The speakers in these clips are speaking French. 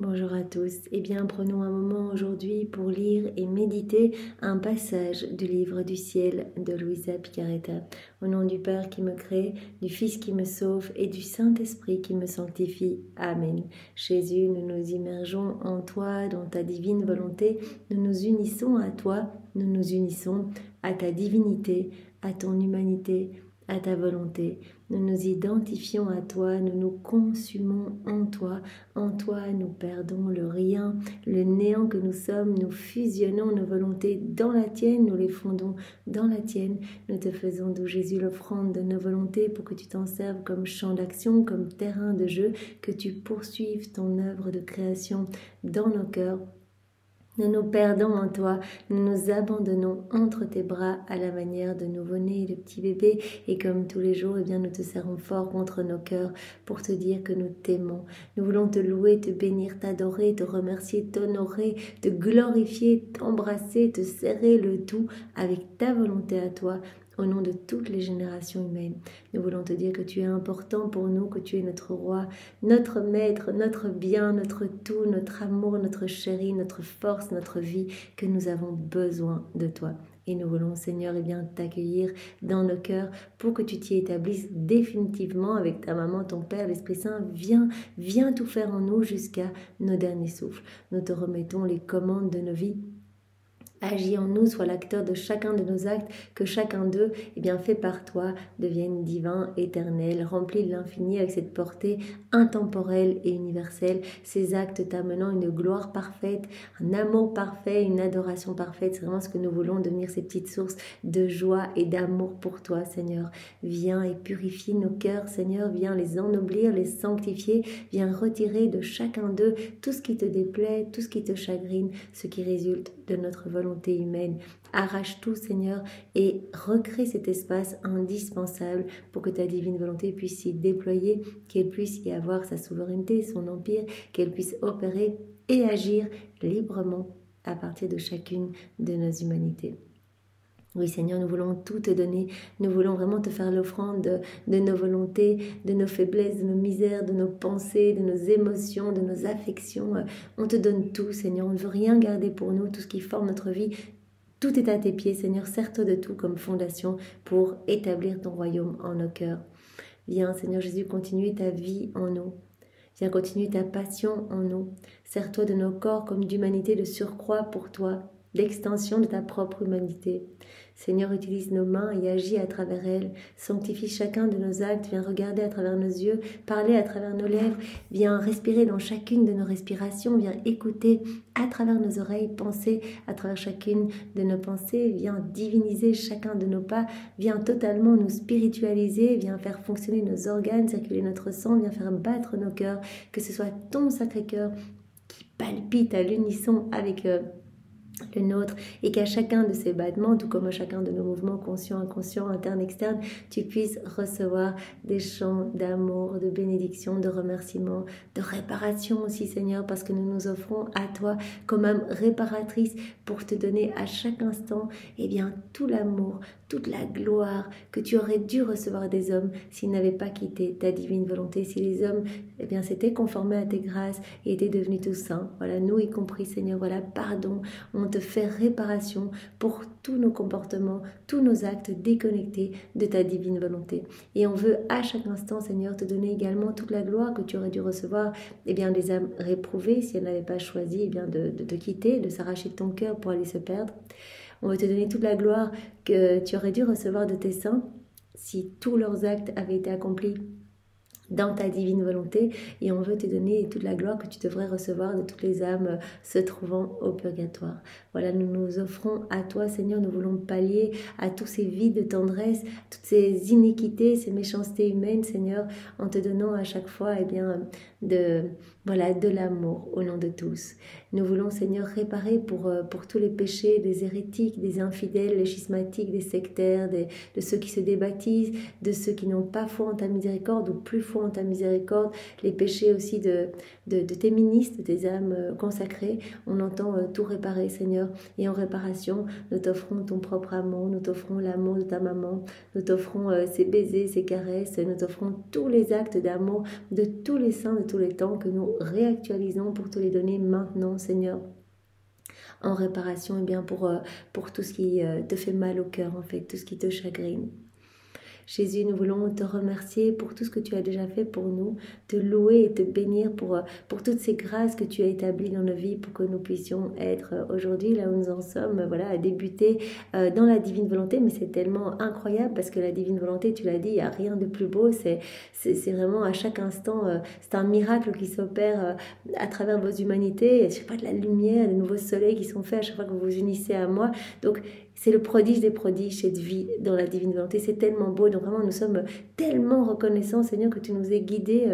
Bonjour à tous. Eh bien, prenons un moment aujourd'hui pour lire et méditer un passage du livre du ciel de Luisa Picaretta. Au nom du Père qui me crée, du Fils qui me sauve et du Saint-Esprit qui me sanctifie. Amen. Jésus, nous nous immergeons en toi, dans ta divine volonté. Nous nous unissons à toi, nous nous unissons à ta divinité, à ton humanité, à ta volonté. Nous nous identifions à toi, nous nous consumons en toi nous perdons le rien, le néant que nous sommes, nous fusionnons nos volontés dans la tienne, nous les fondons dans la tienne, nous te faisons d'où Jésus l'offrande de nos volontés pour que tu t'en serves comme champ d'action, comme terrain de jeu, que tu poursuives ton œuvre de création dans nos cœurs. Nous nous perdons en toi, nous nous abandonnons entre tes bras à la manière de nouveau-nés, de petits bébés, et comme tous les jours, eh bien, nous te serrons fort contre nos cœurs pour te dire que nous t'aimons. Nous voulons te louer, te bénir, t'adorer, te remercier, t'honorer, te glorifier, t'embrasser, te serrer le tout avec ta volonté à toi, au nom de toutes les générations humaines. Nous voulons te dire que tu es important pour nous, que tu es notre roi, notre maître, notre bien, notre tout, notre amour, notre chéri, notre force, notre vie, que nous avons besoin de toi. Et nous voulons, Seigneur, eh bien, t'accueillir dans nos cœurs pour que tu t'y établisses définitivement avec ta maman, ton Père, l'Esprit Saint. Viens tout faire en nous jusqu'à nos derniers souffles. Nous te remettons les commandes de nos vies. Agis en nous, sois l'acteur de chacun de nos actes, que chacun d'eux, eh bien, fait par toi, devienne divin, éternel, rempli de l'infini avec cette portée intemporelle et universelle, ces actes t'amenant une gloire parfaite, un amour parfait, une adoration parfaite. C'est vraiment ce que nous voulons, devenir ces petites sources de joie et d'amour pour toi, Seigneur. Viens et purifie nos cœurs, Seigneur, viens les ennoblir, les sanctifier, viens retirer de chacun d'eux tout ce qui te déplaît, tout ce qui te chagrine, ce qui résulte de notre volonté humaine. Arrache tout, Seigneur, et recrée cet espace indispensable pour que ta divine volonté puisse s'y déployer, qu'elle puisse y avoir sa souveraineté, son empire, qu'elle puisse opérer et agir librement à partir de chacune de nos humanités. Oui, Seigneur, nous voulons tout te donner. Nous voulons vraiment te faire l'offrande de nos volontés, de nos faiblesses, de nos misères, de nos pensées, de nos émotions, de nos affections. On te donne tout, Seigneur. On ne veut rien garder pour nous. Tout ce qui forme notre vie, tout est à tes pieds, Seigneur. Sers-toi de tout comme fondation pour établir ton royaume en nos cœurs. Viens, Seigneur Jésus, continuer ta vie en nous. Viens continuer ta passion en nous. Sers-toi de nos corps comme d'humanité de surcroît pour toi, d'extension de ta propre humanité. Seigneur, utilise nos mains et agis à travers elles. Sanctifie chacun de nos actes. Viens regarder à travers nos yeux, parler à travers nos lèvres. Viens respirer dans chacune de nos respirations. Viens écouter à travers nos oreilles, penser à travers chacune de nos pensées. Viens diviniser chacun de nos pas. Viens totalement nous spiritualiser. Viens faire fonctionner nos organes, circuler notre sang. Viens faire battre nos cœurs. Que ce soit ton Sacré-Cœur qui palpite à l'unisson avec le nôtre, et qu'à chacun de ces battements, tout comme à chacun de nos mouvements conscients, inconscients, internes, externes, tu puisses recevoir des chants d'amour, de bénédiction, de remerciement, de réparation aussi, Seigneur, parce que nous nous offrons à toi comme âme réparatrice pour te donner à chaque instant, eh bien, tout l'amour, toute la gloire que tu aurais dû recevoir des hommes s'ils n'avaient pas quitté ta divine volonté, si les hommes, eh bien, s'étaient conformés à tes grâces et étaient devenus tous saints. Voilà, nous y compris, Seigneur, voilà, pardon, on te fait réparation pour tous nos comportements, tous nos actes déconnectés de ta divine volonté. Et on veut à chaque instant, Seigneur, te donner également toute la gloire que tu aurais dû recevoir, eh bien, des âmes réprouvées, si elles n'avaient pas choisi, eh bien, de te quitter, de s'arracher de ton cœur pour aller se perdre. On veut te donner toute la gloire que tu aurais dû recevoir de tes saints si tous leurs actes avaient été accomplis dans ta divine volonté, et on veut te donner toute la gloire que tu devrais recevoir de toutes les âmes se trouvant au purgatoire. Voilà, nous nous offrons à toi, Seigneur, nous voulons pallier à tous ces vides de tendresse, toutes ces iniquités, ces méchancetés humaines, Seigneur, en te donnant à chaque fois, eh bien, de l'amour au nom de tous. Nous voulons, Seigneur, réparer pour tous les péchés des hérétiques, des infidèles, des schismatiques, des sectaires, de ceux qui se débaptisent, de ceux qui n'ont pas foi en ta miséricorde ou plus foi en ta miséricorde, les péchés aussi de tes ministres, tes âmes consacrées. On entend tout réparer, Seigneur, et en réparation, nous t'offrons ton propre amour, nous t'offrons l'amour de ta maman, nous t'offrons ces baisers, ces caresses, nous t'offrons tous les actes d'amour de tous les saints, de tous les temps que nous réactualisons pour te les donner maintenant, Seigneur, en réparation, et bien pour tout ce qui te fait mal au cœur, en fait, tout ce qui te chagrine. Jésus, nous voulons te remercier pour tout ce que tu as déjà fait pour nous, te louer et te bénir pour toutes ces grâces que tu as établies dans nos vies pour que nous puissions être aujourd'hui là où nous en sommes, voilà, à débuter dans la divine volonté. Mais c'est tellement incroyable parce que la divine volonté, tu l'as dit, il n'y a rien de plus beau, c'est vraiment à chaque instant, c'est un miracle qui s'opère à travers vos humanités, je sais pas, de la lumière, de nouveaux soleils qui sont faits à chaque fois que vous vous unissez à moi. Donc, c'est le prodige des prodiges, cette vie dans la divine volonté. C'est tellement beau. Donc vraiment, nous sommes tellement reconnaissants, Seigneur, que tu nous aies guidés.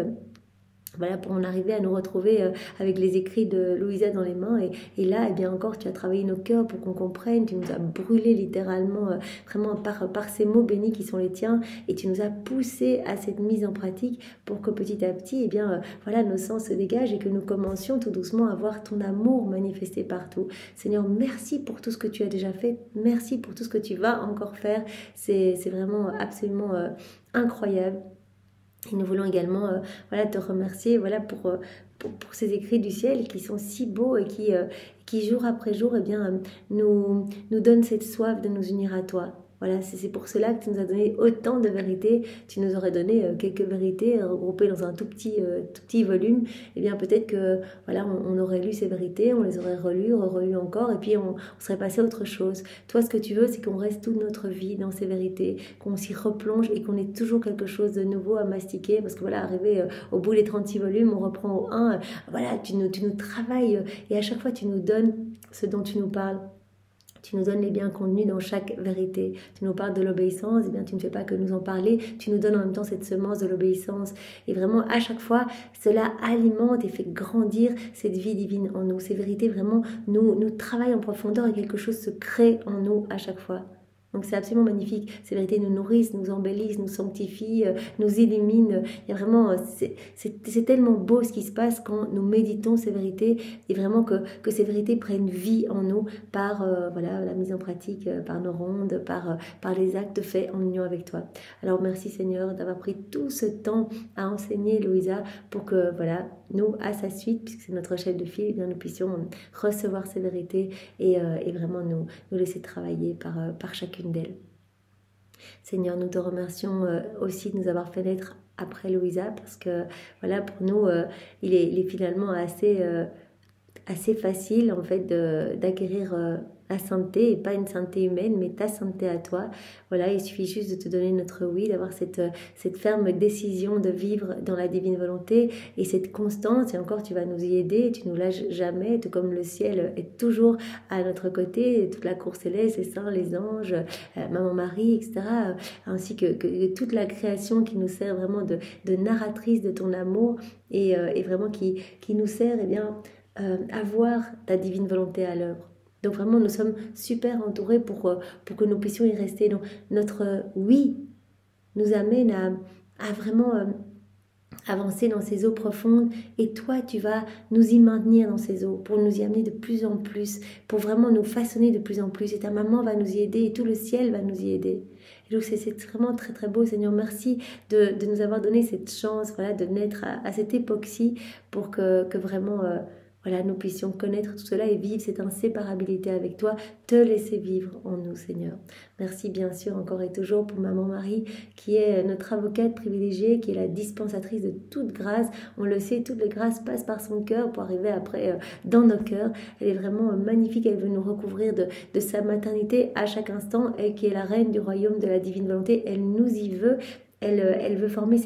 Voilà, pour en arriver à nous retrouver avec les écrits de Louisa dans les mains. Et là, eh bien encore, tu as travaillé nos cœurs pour qu'on comprenne. Tu nous as brûlés littéralement, vraiment par ces mots bénis qui sont les tiens. Et tu nous as poussés à cette mise en pratique pour que petit à petit, eh bien, voilà, nos sens se dégagent et que nous commencions tout doucement à voir ton amour manifesté partout. Seigneur, merci pour tout ce que tu as déjà fait. Merci pour tout ce que tu vas encore faire. C'est vraiment absolument incroyable. Et nous voulons également voilà, te remercier voilà, pour ces écrits du ciel qui sont si beaux et qui jour après jour eh bien, nous donnent cette soif de nous unir à toi. Voilà, c'est pour cela que tu nous as donné autant de vérités. Tu nous aurais donné quelques vérités regroupées dans un tout petit volume. Eh bien, peut-être que voilà, on aurait lu ces vérités, on les aurait relues, relues encore, et puis on serait passé à autre chose. Toi, ce que tu veux, c'est qu'on reste toute notre vie dans ces vérités, qu'on s'y replonge et qu'on ait toujours quelque chose de nouveau à mastiquer. Parce que voilà, arrivé au bout des 36 volumes, on reprend au 1. Voilà, tu nous travailles et à chaque fois, tu nous donnes ce dont tu nous parles. Tu nous donnes les biens contenus dans chaque vérité. Tu nous parles de l'obéissance, eh bien tu ne fais pas que nous en parler, tu nous donnes en même temps cette semence de l'obéissance. Et vraiment, à chaque fois, cela alimente et fait grandir cette vie divine en nous. Ces vérités, vraiment, nous travaillent en profondeur et quelque chose se crée en nous à chaque fois. Donc c'est absolument magnifique. Ces vérités nous nourrissent, nous embellissent, nous sanctifient, nous illuminent. Il y a vraiment, c'est tellement beau ce qui se passe quand nous méditons ces vérités et vraiment que ces vérités prennent vie en nous par voilà, la mise en pratique, par nos rondes, par les actes faits en union avec toi. Alors merci Seigneur d'avoir pris tout ce temps à enseigner Louisa pour que voilà, nous, à sa suite, puisque c'est notre chef de file, eh bien, nous puissions recevoir ces vérités et vraiment nous laisser travailler par chacune d'elles. Seigneur, nous te remercions aussi de nous avoir fait naître après Louisa, parce que voilà, pour nous, il est finalement assez facile en fait d'acquérir la sainteté, et pas une sainteté humaine, mais ta sainteté à toi. Voilà, il suffit juste de te donner notre oui, d'avoir cette ferme décision de vivre dans la divine volonté et cette constance. Et encore, tu vas nous y aider, tu nous lâches jamais, tout comme le ciel est toujours à notre côté, toute la cour céleste, les saints, les anges, Maman Marie, etc. Ainsi que toute la création qui nous sert vraiment de narratrice de ton amour et vraiment qui nous sert eh bien, à voir ta divine volonté à l'œuvre. Donc vraiment, nous sommes super entourés pour que nous puissions y rester. Donc notre oui nous amène à vraiment avancer dans ces eaux profondes. Et toi, tu vas nous y maintenir dans ces eaux pour nous y amener de plus en plus, pour vraiment nous façonner de plus en plus. Et ta maman va nous y aider et tout le ciel va nous y aider. Et donc c'est vraiment très très beau, Seigneur. Merci de nous avoir donné cette chance voilà, de naître à cette époque-ci pour que vraiment... voilà, nous puissions connaître tout cela et vivre cette inséparabilité avec toi, te laisser vivre en nous, Seigneur. Merci bien sûr encore et toujours pour Maman Marie, qui est notre avocate privilégiée, qui est la dispensatrice de toute grâce. On le sait, toutes les grâces passent par son cœur pour arriver après dans nos cœurs. Elle est vraiment magnifique, elle veut nous recouvrir de sa maternité à chaque instant, elle qui est la reine du royaume de la divine volonté, elle nous y veut. Elle veut former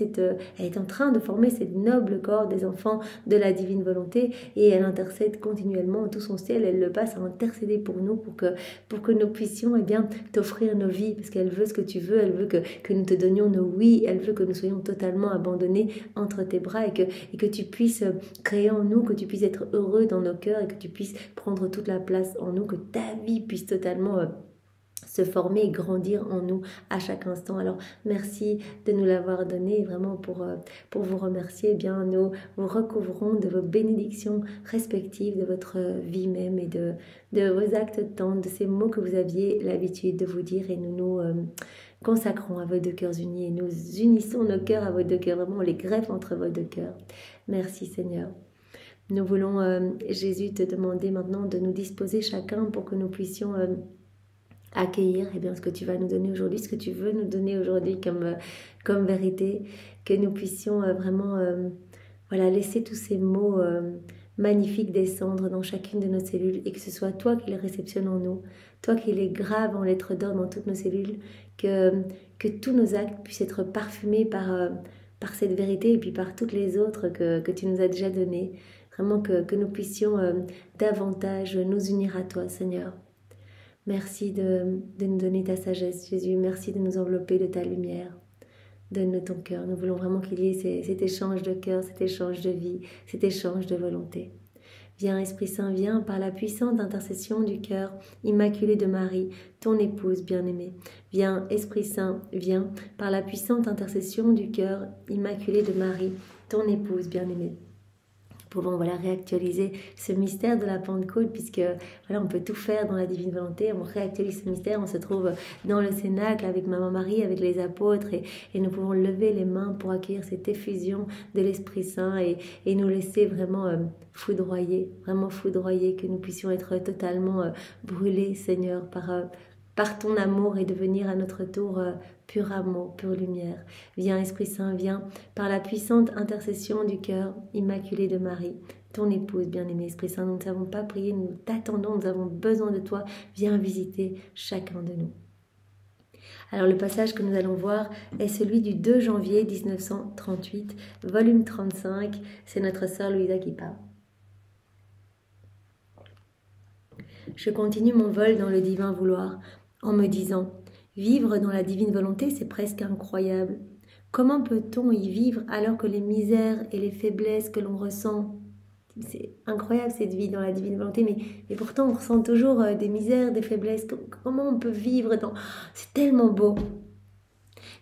elle est en train de former cette noble corps des enfants de la divine volonté et elle intercède continuellement tout son ciel. Elle le passe à intercéder pour nous, pour que nous puissions eh bien t'offrir nos vies, parce qu'elle veut ce que tu veux, elle veut que nous te donnions nos oui, elle veut que nous soyons totalement abandonnés entre tes bras et que tu puisses créer en nous, que tu puisses être heureux dans nos cœurs et que tu puisses prendre toute la place en nous, que ta vie puisse totalement se former et grandir en nous à chaque instant. Alors merci de nous l'avoir donné, et vraiment pour vous remercier, eh bien nous vous recouvrons de vos bénédictions respectives, de votre vie même et de vos actes tendres, de ces mots que vous aviez l'habitude de vous dire, et nous consacrons à vos deux cœurs unis et nous unissons nos cœurs à vos deux cœurs, vraiment on les greffe entre vos deux cœurs. Merci Seigneur. Nous voulons, Jésus, te demander maintenant de nous disposer chacun pour que nous puissions accueillir ce que tu vas nous donner aujourd'hui, ce que tu veux nous donner aujourd'hui comme vérité, que nous puissions vraiment laisser tous ces mots magnifiques descendre dans chacune de nos cellules et que ce soit toi qui les réceptionnes en nous, toi qui les graves en lettres d'or dans toutes nos cellules, que tous nos actes puissent être parfumés par cette vérité et puis par toutes les autres que tu nous as déjà données. Vraiment que nous puissions davantage nous unir à toi, Seigneur. Merci de nous donner ta sagesse, Jésus. Merci de nous envelopper de ta lumière. Donne-nous ton cœur. Nous voulons vraiment qu'il y ait cet échange de cœur, cet échange de vie, cet échange de volonté. Viens, Esprit Saint, viens par la puissante intercession du cœur immaculé de Marie, ton épouse bien-aimée. Viens, Esprit Saint, viens par la puissante intercession du cœur immaculé de Marie, ton épouse bien-aimée. Pouvons réactualiser ce mystère de la Pentecôte, puisque on peut tout faire dans la divine volonté. On réactualise ce mystère, on se trouve dans le Cénacle avec Maman Marie, avec les apôtres, et nous pouvons lever les mains pour accueillir cette effusion de l'Esprit Saint et nous laisser vraiment foudroyer, que nous puissions être totalement brûlés, Seigneur, par ton amour et devenir à notre tour pur amour, pure lumière. Viens, Esprit Saint, viens par la puissante intercession du cœur immaculé de Marie, ton épouse bien-aimée. Esprit Saint, nous ne savons pas prier, nous t'attendons, nous avons besoin de toi. Viens visiter chacun de nous. Alors le passage que nous allons voir est celui du 2 janvier 1938, volume 35. C'est notre sœur Louisa qui parle. Je continue mon vol dans le divin vouloir en me disant « Vivre dans la divine volonté, c'est presque incroyable. Comment peut-on y vivre alors que les misères et les faiblesses que l'on ressent, c'est incroyable cette vie dans la divine volonté, mais pourtant on ressent toujours des misères, des faiblesses. Comment on peut vivre dans... C'est tellement beau.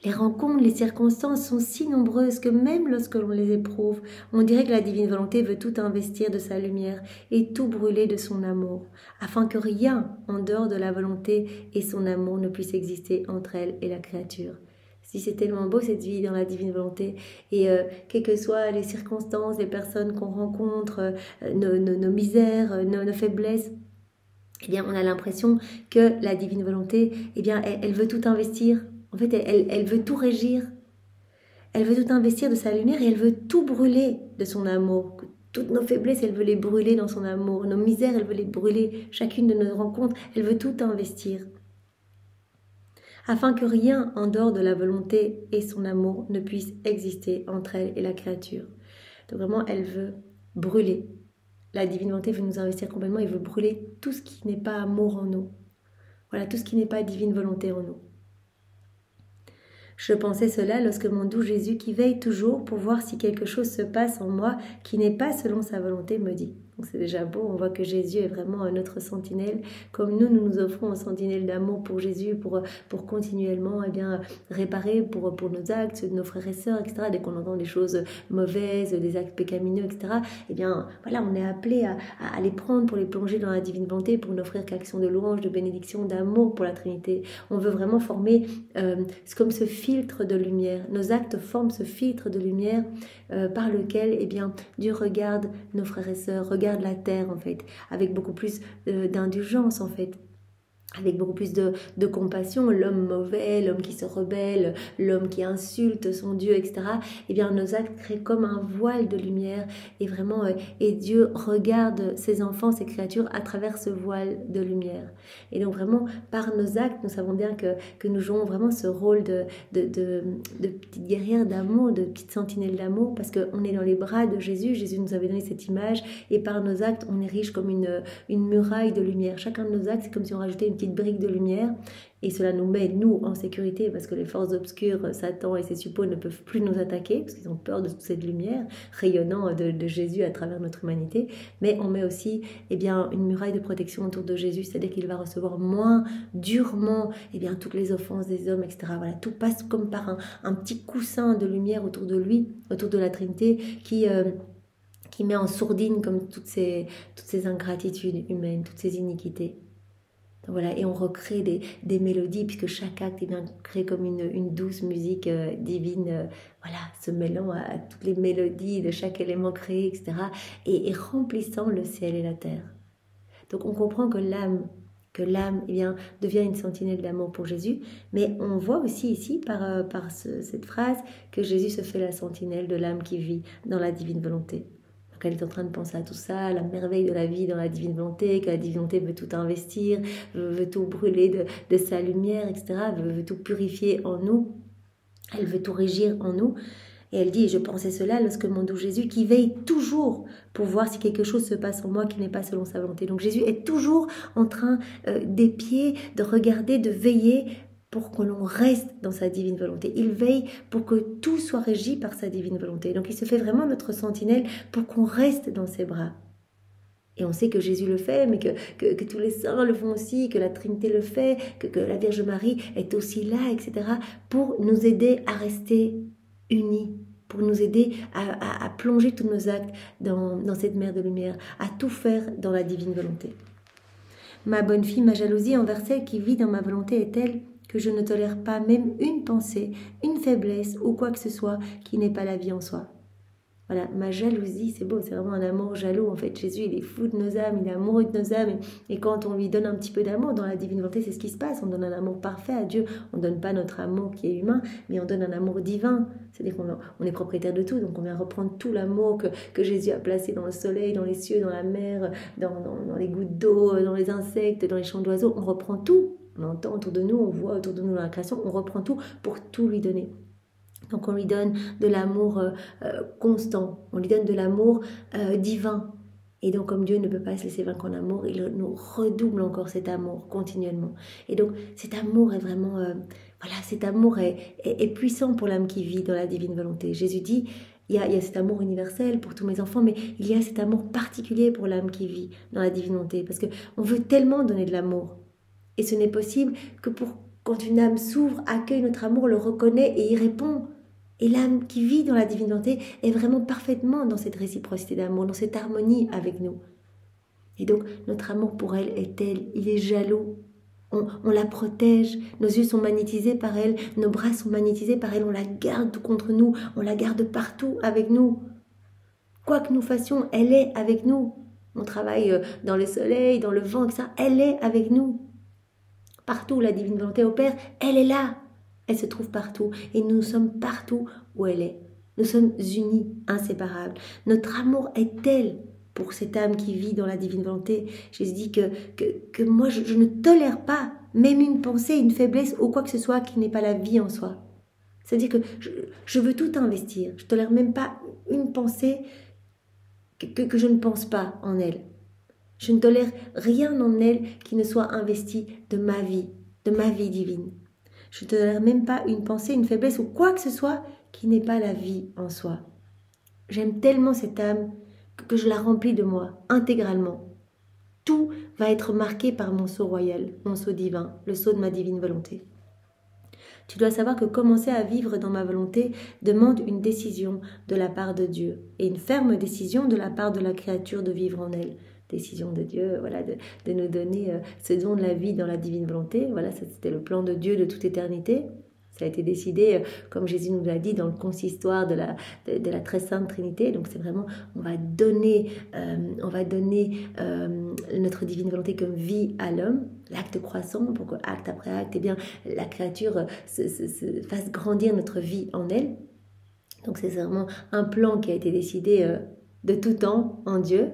Les rencontres, les circonstances sont si nombreuses que même lorsque l'on les éprouve, on dirait que la divine volonté veut tout investir de sa lumière et tout brûler de son amour, afin que rien en dehors de la volonté et son amour ne puisse exister entre elle et la créature. Si c'est tellement beau cette vie dans la divine volonté, et quelles que soient les circonstances, les personnes qu'on rencontre, nos misères, nos faiblesses, on a l'impression que la divine volonté, elle veut tout investir. En fait, elle veut tout régir. Elle veut tout investir de sa lumière et elle veut tout brûler de son amour. Toutes nos faiblesses, elle veut les brûler dans son amour. Nos misères, elle veut les brûler. Chacune de nos rencontres, elle veut tout investir. Afin que rien en dehors de la volonté et son amour ne puisse exister entre elle et la créature. Donc vraiment, elle veut brûler. La divine volonté veut nous investir complètement. Elle veut brûler tout ce qui n'est pas amour en nous. Voilà, tout ce qui n'est pas divine volonté en nous. Je pensais cela lorsque mon doux Jésus, qui veille toujours pour voir si quelque chose se passe en moi qui n'est pas selon sa volonté, me dit. Donc c'est déjà beau, on voit que Jésus est vraiment notre sentinelle, comme nous nous offrons un sentinelle d'amour pour Jésus, pour continuellement réparer pour nos actes, nos frères et sœurs, etc. Dès qu'on entend des choses mauvaises, des actes pécamineux, etc. On est appelé à les prendre pour les plonger dans la divine volonté, pour n'offrir qu'action de louange, de bénédiction, d'amour pour la Trinité. On veut vraiment former comme ce filtre de lumière. Nos actes forment ce filtre de lumière par lequel Dieu regarde nos frères et sœurs, regarde la terre en fait, avec beaucoup plus d'indulgence en fait, avec beaucoup plus de compassion. L'homme mauvais, l'homme qui se rebelle, l'homme qui insulte son Dieu, etc. Nos actes créent comme un voile de lumière et Dieu regarde ses enfants, ses créatures à travers ce voile de lumière. Et donc vraiment, par nos actes, nous savons bien que nous jouons vraiment ce rôle de petite guerrière d'amour, de petite sentinelle d'amour, parce qu'on est dans les bras de Jésus. Jésus nous avait donné cette image, et par nos actes, on est riche comme une muraille de lumière. Chacun de nos actes, c'est comme si on rajoutait une petite brique de lumière, et cela nous met, nous, en sécurité, parce que les forces obscures, Satan et ses suppôts ne peuvent plus nous attaquer, parce qu'ils ont peur de toute cette lumière rayonnant de Jésus à travers notre humanité. Mais on met aussi une muraille de protection autour de Jésus, c'est-à-dire qu'il va recevoir moins durement toutes les offenses des hommes, etc. Voilà, tout passe comme par un petit coussin de lumière autour de lui, autour de la Trinité, qui met en sourdine comme toutes ces ingratitudes humaines, toutes ces iniquités. Donc voilà, et on recrée des mélodies, puisque chaque acte est bien créé comme une douce musique divine, voilà, se mêlant à toutes les mélodies de chaque élément créé, etc. Et remplissant le ciel et la terre. Donc on comprend que l'âme eh bien, devient une sentinelle d'amour pour Jésus, mais on voit aussi ici, par cette phrase, que Jésus se fait la sentinelle de l'âme qui vit dans la divine volonté. Donc elle est en train de penser à tout ça, la merveille de la vie dans la divine volonté, que la divine volonté veut tout investir, veut tout brûler de sa lumière, etc., veut tout purifier en nous, elle veut tout régir en nous. Et elle dit, je pensais cela lorsque mon doux Jésus, qui veille toujours pour voir si quelque chose se passe en moi qui n'est pas selon sa volonté. Donc Jésus est toujours en train d'épier, de regarder, de veiller pour que l'on reste dans sa divine volonté. Il veille pour que tout soit régi par sa divine volonté. Donc il se fait vraiment notre sentinelle pour qu'on reste dans ses bras. Et on sait que Jésus le fait, mais que tous les saints le font aussi, que la Trinité le fait, que la Vierge Marie est aussi là, etc., pour nous aider à rester unis, pour nous aider à plonger tous nos actes dans cette mer de lumière, à tout faire dans la divine volonté. Ma bonne fille, ma jalousie envers celle qui vit dans ma volonté est telle que je ne tolère pas même une pensée, une faiblesse ou quoi que ce soit qui n'est pas la vie en soi. Voilà, ma jalousie, c'est beau, c'est vraiment un amour jaloux. En fait, Jésus, il est fou de nos âmes, il est amoureux de nos âmes. Et quand on lui donne un petit peu d'amour dans la divine volonté, c'est ce qui se passe. On donne un amour parfait à Dieu. On ne donne pas notre amour qui est humain, mais on donne un amour divin. C'est-à-dire qu'on est propriétaire de tout. Donc on vient reprendre tout l'amour que Jésus a placé dans le soleil, dans les cieux, dans la mer, dans les gouttes d'eau, dans les insectes, dans les champs d'oiseaux. On reprend tout. On entend autour de nous, on voit autour de nous dans la création. On reprend tout pour tout lui donner. Donc on lui donne de l'amour constant, on lui donne de l'amour divin. Et donc comme Dieu ne peut pas se laisser vaincre en amour, il nous redouble encore cet amour continuellement. Et donc cet amour est vraiment, voilà, cet amour est puissant pour l'âme qui vit dans la divine volonté. Jésus dit, il y a cet amour universel pour tous mes enfants, mais il y a cet amour particulier pour l'âme qui vit dans la divine volonté. Parce qu'on veut tellement donner de l'amour. Et ce n'est possible que quand une âme s'ouvre, accueille notre amour, le reconnaît et y répond. Et l'âme qui vit dans la divine volonté est vraiment parfaitement dans cette réciprocité d'amour, dans cette harmonie avec nous. Et donc, notre amour pour elle est tel, il est jaloux. On la protège, nos yeux sont magnétisés par elle, nos bras sont magnétisés par elle, on la garde tout contre nous, on la garde partout avec nous. Quoi que nous fassions, elle est avec nous. On travaille dans le soleil, dans le vent, etc. Elle est avec nous. Partout où la divine volonté opère, elle est là. Elle se trouve partout et nous sommes partout où elle est. Nous sommes unis, inséparables. Notre amour est tel pour cette âme qui vit dans la divine volonté. Jésus dit que moi, je ne tolère pas même une pensée, une faiblesse ou quoi que ce soit qui n'est pas la vie en soi. C'est-à-dire que je veux tout investir. Je ne tolère même pas une pensée que je ne pense pas en elle. Je ne tolère rien en elle qui ne soit investi de ma vie divine. Je ne tolère même pas une pensée, une faiblesse ou quoi que ce soit qui n'est pas la vie en soi. J'aime tellement cette âme que je la remplis de moi, intégralement. Tout va être marqué par mon sceau royal, mon sceau divin, le sceau de ma divine volonté. Tu dois savoir que commencer à vivre dans ma volonté demande une décision de la part de Dieu et une ferme décision de la part de la créature de vivre en elle. Décision de Dieu, voilà, de nous donner ce don de la vie dans la divine volonté. Voilà, c'était le plan de Dieu de toute éternité. Ça a été décidé, comme Jésus nous l'a dit, dans le consistoire de la très sainte Trinité. Donc c'est vraiment, on va donner notre divine volonté comme vie à l'homme, l'acte croissant, pour que acte après acte, eh bien, la créature se fasse grandir notre vie en elle. Donc c'est vraiment un plan qui a été décidé de tout temps en Dieu,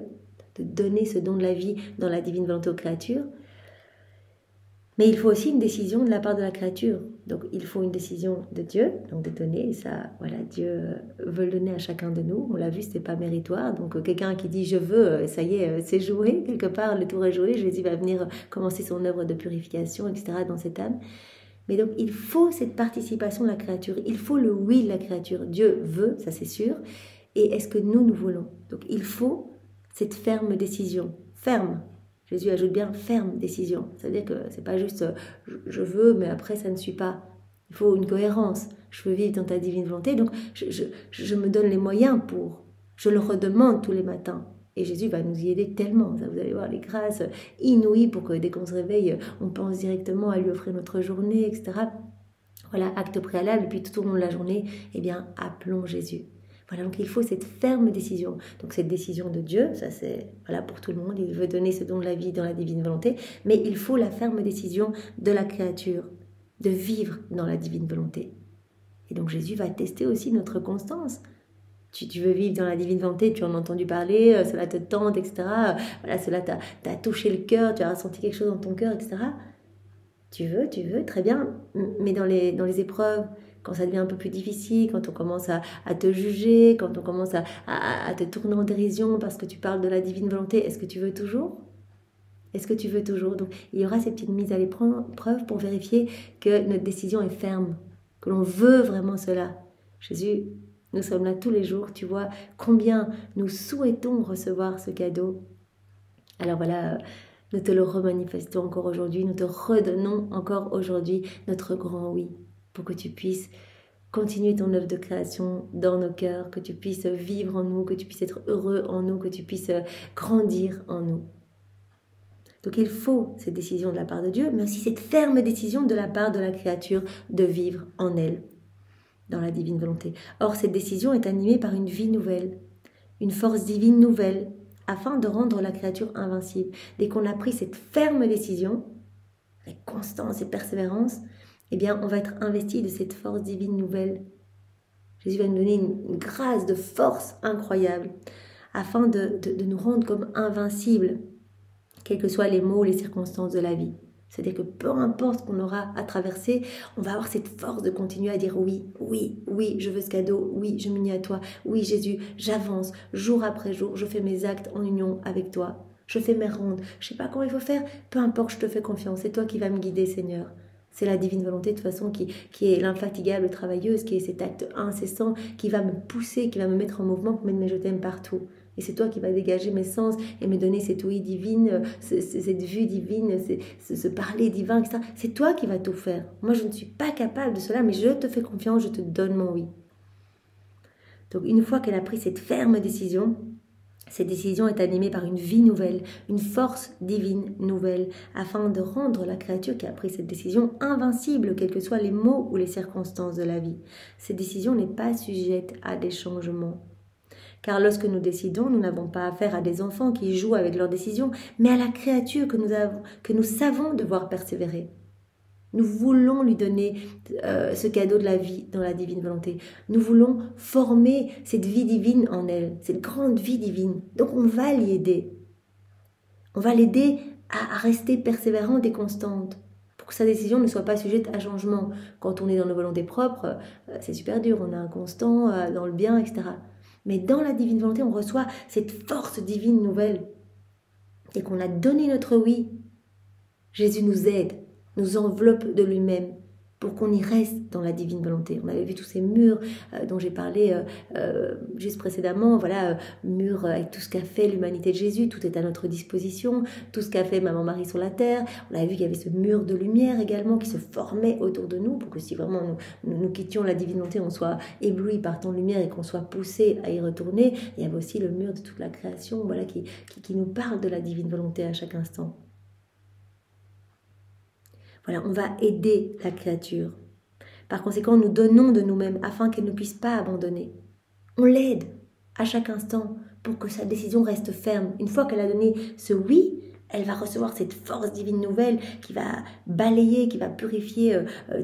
de donner ce don de la vie dans la divine volonté aux créatures. Mais il faut aussi une décision de la part de la créature. Donc il faut une décision de Dieu, donc de donner. Et ça, voilà, Dieu veut le donner à chacun de nous. On l'a vu, c'est pas méritoire. Donc quelqu'un qui dit je veux, ça y est, c'est joué. Quelque part, le tour est joué. Jésus va venir commencer son œuvre de purification, etc. dans cette âme. Mais donc il faut cette participation de la créature. Il faut le oui de la créature. Dieu veut, ça c'est sûr. Et est-ce que nous voulons? Donc il faut cette ferme décision. Ferme. Jésus ajoute bien ferme décision. C'est-à-dire que c'est pas juste je veux, mais après ça ne suit pas. Il faut une cohérence. Je veux vivre dans ta divine volonté, donc je me donne les moyens pour. Je le redemande tous les matins. Et Jésus va nous y aider tellement. Ça, vous allez voir les grâces inouïes pour que dès qu'on se réveille, on pense directement à lui offrir notre journée, etc. Voilà, acte préalable. Et puis tout au long de la journée, eh bien, appelons Jésus. Voilà, donc il faut cette ferme décision. Donc cette décision de Dieu, ça c'est voilà, pour tout le monde, il veut donner ce don de la vie dans la divine volonté, mais il faut la ferme décision de la créature, de vivre dans la divine volonté. Et donc Jésus va tester aussi notre constance. Tu veux vivre dans la divine volonté, tu en as entendu parler, cela te tente, etc. Voilà, cela t'a touché le cœur, tu as ressenti quelque chose dans ton cœur, etc. Tu veux, très bien, mais dans les épreuves, quand ça devient un peu plus difficile, quand on commence à te juger, quand on commence à te tourner en dérision parce que tu parles de la divine volonté, est-ce que tu veux toujours ? Est-ce que tu veux toujours ? Donc il y aura ces petites mises à l'épreuve pour vérifier que notre décision est ferme, que l'on veut vraiment cela. Jésus, nous sommes là tous les jours, tu vois combien nous souhaitons recevoir ce cadeau. Alors voilà, nous te le remanifestons encore aujourd'hui, nous te redonnons encore aujourd'hui notre grand oui, pour que tu puisses continuer ton œuvre de création dans nos cœurs, que tu puisses vivre en nous, que tu puisses être heureux en nous, que tu puisses grandir en nous. Donc il faut cette décision de la part de Dieu, mais aussi cette ferme décision de la part de la créature de vivre en elle, dans la divine volonté. Or, cette décision est animée par une vie nouvelle, une force divine nouvelle, afin de rendre la créature invincible. Dès qu'on a pris cette ferme décision, avec constance et persévérance, eh bien, on va être investi de cette force divine nouvelle. Jésus va nous donner une grâce de force incroyable, afin de nous rendre comme invincibles, quels que soient les maux, les circonstances de la vie. C'est-à-dire que peu importe ce qu'on aura à traverser, on va avoir cette force de continuer à dire oui, oui, oui, je veux ce cadeau, oui, je m'unis à toi, oui Jésus, j'avance, jour après jour, je fais mes actes en union avec toi, je fais mes rondes, je ne sais pas comment il faut faire, peu importe, je te fais confiance, c'est toi qui vas me guider Seigneur. C'est la divine volonté de toute façon qui est l'infatigable travailleuse, qui est cet acte incessant, qui va me pousser, qui va me mettre en mouvement pour mettre mes je t'aime partout. Et c'est toi qui vas dégager mes sens et me donner cette ouïe divine, cette vue divine, ce parler divin, etc. C'est toi qui vas tout faire. Moi, je ne suis pas capable de cela, mais je te fais confiance, je te donne mon oui. Donc, une fois qu'elle a pris cette ferme décision, cette décision est animée par une vie nouvelle, une force divine nouvelle, afin de rendre la créature qui a pris cette décision invincible, quels que soient les maux ou les circonstances de la vie. Cette décision n'est pas sujette à des changements. Car lorsque nous décidons, nous n'avons pas affaire à des enfants qui jouent avec leurs décisions, mais à la créature que nous savons devoir persévérer. Nous voulons lui donner ce cadeau de la vie dans la divine volonté. Nous voulons former cette vie divine en elle, cette grande vie divine. Donc on va l'y aider. On va l'aider à rester persévérante et constante, pour que sa décision ne soit pas sujette à changement. Quand on est dans nos volontés propres, c'est super dur, on est inconstant dans le bien, etc. Mais dans la divine volonté, on reçoit cette force divine nouvelle. Et qu'on a donné notre oui. Jésus nous aide, nous enveloppe de lui-même pour qu'on y reste dans la divine volonté. On avait vu tous ces murs dont j'ai parlé juste précédemment, voilà, murs avec tout ce qu'a fait l'humanité de Jésus, tout est à notre disposition, tout ce qu'a fait Maman Marie sur la terre. On avait vu qu'il y avait ce mur de lumière également qui se formait autour de nous pour que si vraiment nous quittions la divine volonté, on soit ébloui par ton lumière et qu'on soit poussé à y retourner. Il y avait aussi le mur de toute la création, voilà, qui nous parle de la divine volonté à chaque instant. Voilà, on va aider la créature. Par conséquent, nous donnons de nous-mêmes afin qu'elle ne puisse pas abandonner. On l'aide à chaque instant pour que sa décision reste ferme. Une fois qu'elle a donné ce oui, elle va recevoir cette force divine nouvelle qui va balayer, qui va purifier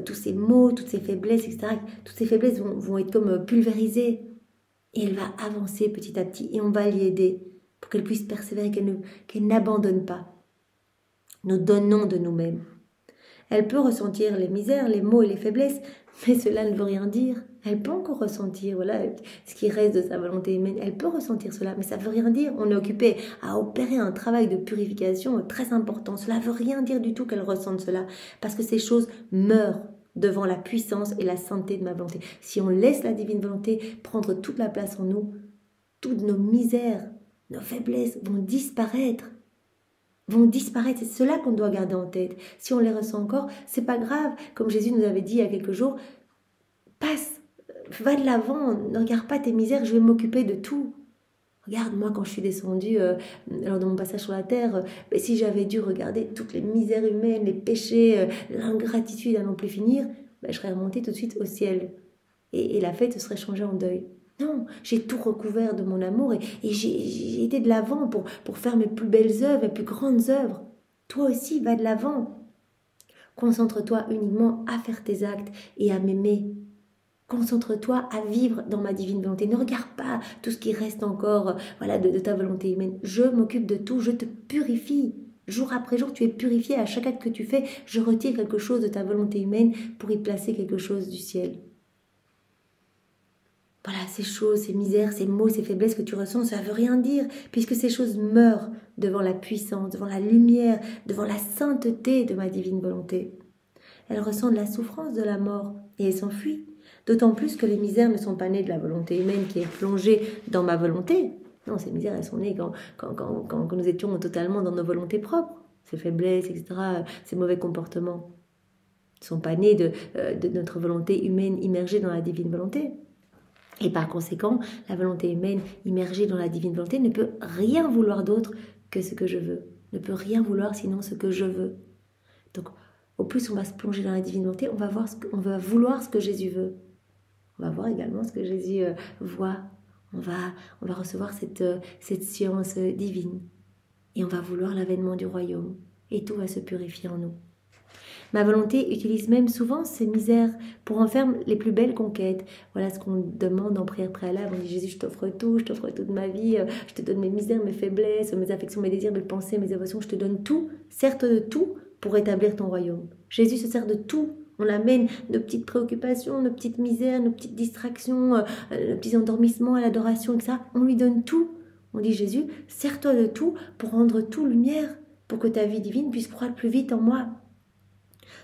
tous ses maux, toutes ses faiblesses, etc. Toutes ces faiblesses vont être comme pulvérisées. Et elle va avancer petit à petit et on va l'y aider pour qu'elle puisse persévérer, qu'elle n'abandonne pas. Nous donnons de nous-mêmes. Elle peut ressentir les misères, les maux et les faiblesses, mais cela ne veut rien dire. Elle peut encore ressentir, voilà, ce qui reste de sa volonté humaine. Elle peut ressentir cela, mais ça ne veut rien dire. On est occupé à opérer un travail de purification très important. Cela ne veut rien dire du tout qu'elle ressente cela, parce que ces choses meurent devant la puissance et la sainteté de ma volonté. Si on laisse la divine volonté prendre toute la place en nous, toutes nos misères, nos faiblesses vont disparaître. C'est cela qu'on doit garder en tête. Si on les ressent encore, c'est pas grave. Comme Jésus nous avait dit il y a quelques jours, passe, va de l'avant, ne regarde pas tes misères, je vais m'occuper de tout. Regarde, moi, quand je suis descendue lors de mon passage sur la terre, si j'avais dû regarder toutes les misères humaines, les péchés, l'ingratitude à n'en plus finir, je serais remontée tout de suite au ciel. Et la fête serait changée en deuil. Non, j'ai tout recouvert de mon amour et j'ai été de l'avant pour faire mes plus belles œuvres, mes plus grandes œuvres. Toi aussi, va de l'avant. Concentre-toi uniquement à faire tes actes et à m'aimer. Concentre-toi à vivre dans ma divine volonté. Ne regarde pas tout ce qui reste encore de ta volonté humaine. Je m'occupe de tout, je te purifie. Jour après jour, tu es purifié. À chaque acte que tu fais, je retire quelque chose de ta volonté humaine pour y placer quelque chose du ciel. Voilà, ces choses, ces misères, ces maux, ces faiblesses que tu ressens, ça ne veut rien dire, puisque ces choses meurent devant la puissance, devant la lumière, devant la sainteté de ma divine volonté. Elles ressentent la souffrance de la mort et elles s'enfuient. D'autant plus que les misères ne sont pas nées de la volonté humaine qui est plongée dans ma volonté. Non, ces misères, elles sont nées quand nous étions totalement dans nos volontés propres. Ces faiblesses, etc., ces mauvais comportements ne sont pas nés de notre volonté humaine immergée dans la divine volonté. Et par conséquent, la volonté humaine immergée dans la divine volonté ne peut rien vouloir d'autre que ce que je veux. Ne peut rien vouloir sinon ce que je veux. Donc, au plus on va se plonger dans la divine volonté, on va vouloir ce que Jésus veut. On va voir également ce que Jésus voit. On va recevoir cette science divine. Et on va vouloir l'avènement du royaume. Et tout va se purifier en nous. Ma volonté utilise même souvent ces misères pour en faire les plus belles conquêtes. Voilà ce qu'on demande en prière préalable. On dit Jésus, je t'offre tout de ma vie, je te donne mes misères, mes faiblesses, mes affections, mes désirs, mes pensées, mes émotions, je te donne tout, sers-toi de tout pour établir ton royaume. Jésus se sert de tout. On amène nos petites préoccupations, nos petites misères, nos petites distractions, nos petits endormissements à l'adoration, etc. On lui donne tout. On dit Jésus, sers-toi de tout pour rendre tout lumière, pour que ta vie divine puisse croître plus vite en moi.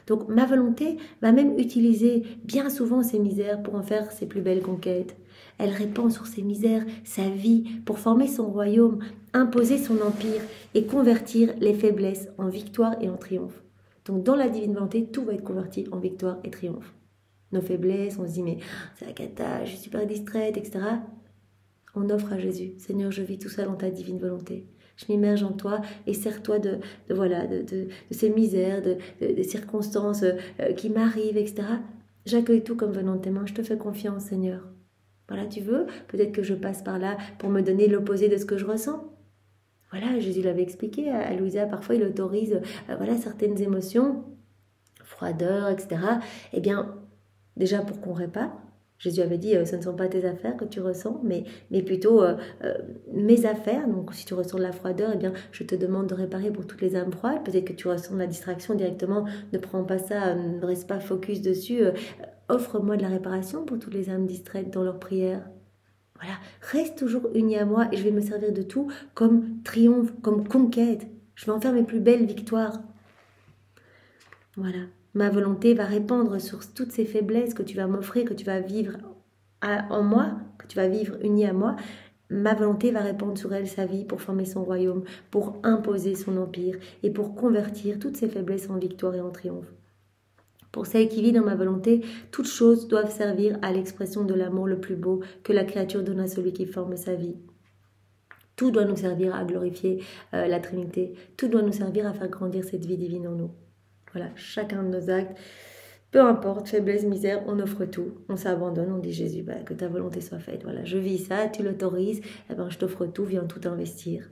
Donc ma volonté va même utiliser bien souvent ces misères pour en faire ses plus belles conquêtes. Elle répand sur ces misères sa vie pour former son royaume, imposer son empire et convertir les faiblesses en victoire et en triomphe. Donc dans la divine volonté, tout va être converti en victoire et triomphe. Nos faiblesses, on se dit mais c'est la cata, je suis super distraite, etc. On offre à Jésus, Seigneur, je vis tout ça dans ta divine volonté. Je m'immerge en toi et sers-toi de ces misères, des circonstances qui m'arrivent, etc. J'accueille tout comme venant de tes mains. Je te fais confiance, Seigneur. Voilà, tu veux? Peut-être que je passe par là pour me donner l'opposé de ce que je ressens. Voilà, Jésus l'avait expliqué à Louisa. Parfois, il autorise certaines émotions, froideur, etc. Eh bien, déjà pour qu'on répare. Jésus avait dit, ce ne sont pas tes affaires que tu ressens, mais plutôt mes affaires. Donc, si tu ressens de la froideur, eh bien, je te demande de réparer pour toutes les âmes froides. Peut-être que tu ressens de la distraction directement. Ne prends pas ça, ne reste pas focus dessus. Offre-moi de la réparation pour toutes les âmes distraites dans leurs prières. Voilà, reste toujours unis à moi et je vais me servir de tout comme triomphe, comme conquête. Je vais en faire mes plus belles victoires. Voilà. Ma volonté va répandre sur toutes ces faiblesses que tu vas m'offrir, que tu vas vivre en moi, que tu vas vivre unie à moi. Ma volonté va répandre sur elle sa vie pour former son royaume, pour imposer son empire et pour convertir toutes ces faiblesses en victoire et en triomphe. Pour celle qui vit dans ma volonté, toutes choses doivent servir à l'expression de l'amour le plus beau que la créature donne à celui qui forme sa vie. Tout doit nous servir à glorifier la Trinité. Tout doit nous servir à faire grandir cette vie divine en nous. Voilà, chacun de nos actes, peu importe, faiblesse, misère, on offre tout, on s'abandonne, on dit Jésus, que ta volonté soit faite. Voilà, je vis ça, tu l'autorises, je t'offre tout, viens tout investir.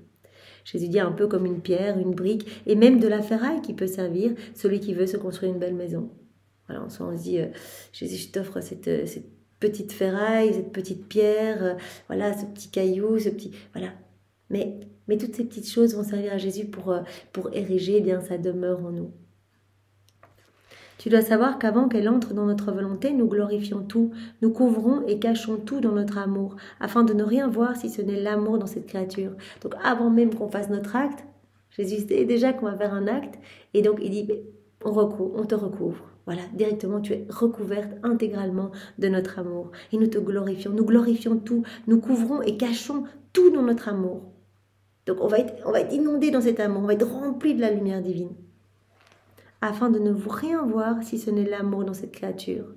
Jésus dit un peu comme une pierre, une brique, et même de la ferraille qui peut servir celui qui veut se construire une belle maison. Voilà, on se dit, Jésus, je t'offre cette petite ferraille, cette petite pierre, ce petit caillou, ce petit... Voilà. Mais toutes ces petites choses vont servir à Jésus pour ériger bien sa demeure en nous. Tu dois savoir qu'avant qu'elle entre dans notre volonté, nous glorifions tout, nous couvrons et cachons tout dans notre amour, afin de ne rien voir si ce n'est l'amour dans cette créature. Donc avant même qu'on fasse notre acte, Jésus sait déjà qu'on va faire un acte, et donc il dit, on te recouvre. Voilà, directement tu es recouverte intégralement de notre amour. Et nous te glorifions tout, nous couvrons et cachons tout dans notre amour. Donc on va être inondé dans cet amour, on va être rempli de la lumière divine. Afin de ne rien voir si ce n'est l'amour dans cette créature.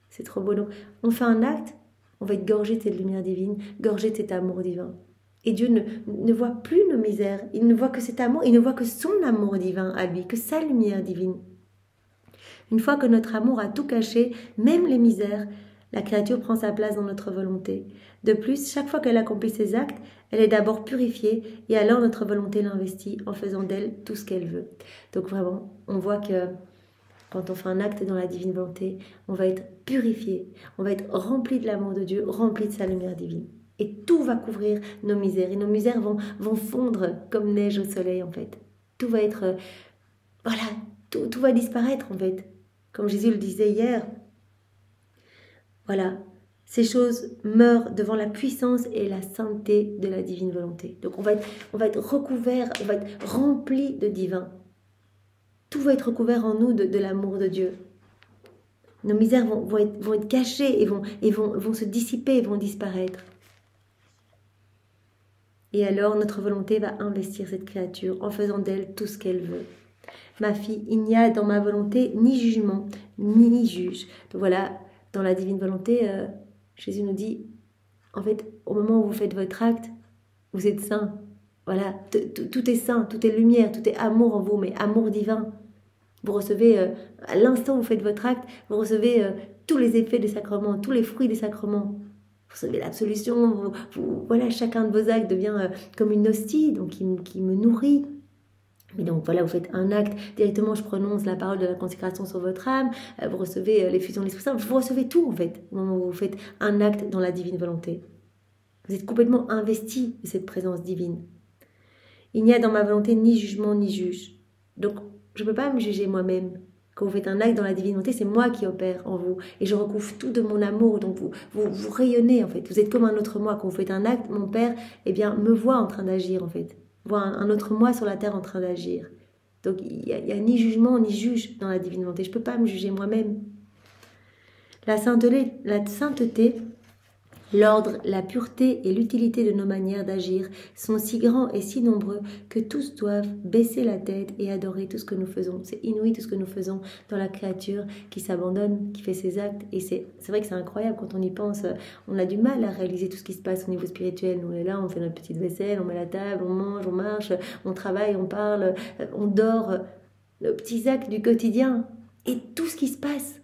C'est trop beau. Donc, on fait un acte, on va être gorgé de cette lumière divine, gorgé de cet amour divin. Et Dieu ne voit plus nos misères, il ne voit que cet amour, il ne voit que son amour divin à lui, que sa lumière divine. Une fois que notre amour a tout caché, même les misères, la créature prend sa place dans notre volonté. De plus, chaque fois qu'elle accomplit ses actes, elle est d'abord purifiée et alors notre volonté l'investit en faisant d'elle tout ce qu'elle veut. Donc vraiment, on voit que quand on fait un acte dans la divine volonté, on va être purifié, on va être rempli de l'amour de Dieu, rempli de sa lumière divine. Et tout va couvrir nos misères. Et nos misères vont fondre comme neige au soleil en fait. Tout va être... voilà, tout va disparaître en fait. Comme Jésus le disait hier, voilà, ces choses meurent devant la puissance et la sainteté de la divine volonté. Donc on va être recouvert, on va être rempli de divin. Tout va être recouvert en nous de l'amour de Dieu. Nos misères vont être cachées et vont se dissiper, vont disparaître. Et alors notre volonté va investir cette créature en faisant d'elle tout ce qu'elle veut. Ma fille, il n'y a dans ma volonté ni jugement, ni juge. Donc voilà, dans la divine volonté, Jésus nous dit, en fait, au moment où vous faites votre acte, vous êtes saint. Voilà, tout est saint, tout est lumière, tout est amour en vous, mais amour divin. Vous recevez, à l'instant où vous faites votre acte, vous recevez tous les effets des sacrements, tous les fruits des sacrements. Vous recevez l'absolution, voilà, chacun de vos actes devient comme une hostie, donc qui me nourrit. Et donc voilà, vous faites un acte, directement je prononce la parole de la consécration sur votre âme, vous recevez l'effusion de l'Esprit Saint, vous recevez tout en fait, au moment où vous faites un acte dans la divine volonté. Vous êtes complètement investi de cette présence divine. Il n'y a dans ma volonté ni jugement ni juge. Donc je ne peux pas me juger moi-même. Quand vous faites un acte dans la divine volonté, c'est moi qui opère en vous. Et je recouvre tout de mon amour. Donc vous rayonnez en fait. Vous êtes comme un autre moi. Quand vous faites un acte, mon Père me voit en train d'agir en fait. Voit un autre moi sur la terre en train d'agir. Donc il n'y a ni jugement ni juge dans la divine volonté. Je ne peux pas me juger moi-même. La sainteté, l'ordre, la pureté et l'utilité de nos manières d'agir sont si grands et si nombreux que tous doivent baisser la tête et adorer tout ce que nous faisons. C'est inouï tout ce que nous faisons dans la créature qui s'abandonne, qui fait ses actes. Et c'est vrai que c'est incroyable quand on y pense. On a du mal à réaliser tout ce qui se passe au niveau spirituel. Nous, on est là, on fait notre petite vaisselle, on met la table, on mange, on marche, on travaille, on parle, on dort. Nos petits actes du quotidien et tout ce qui se passe.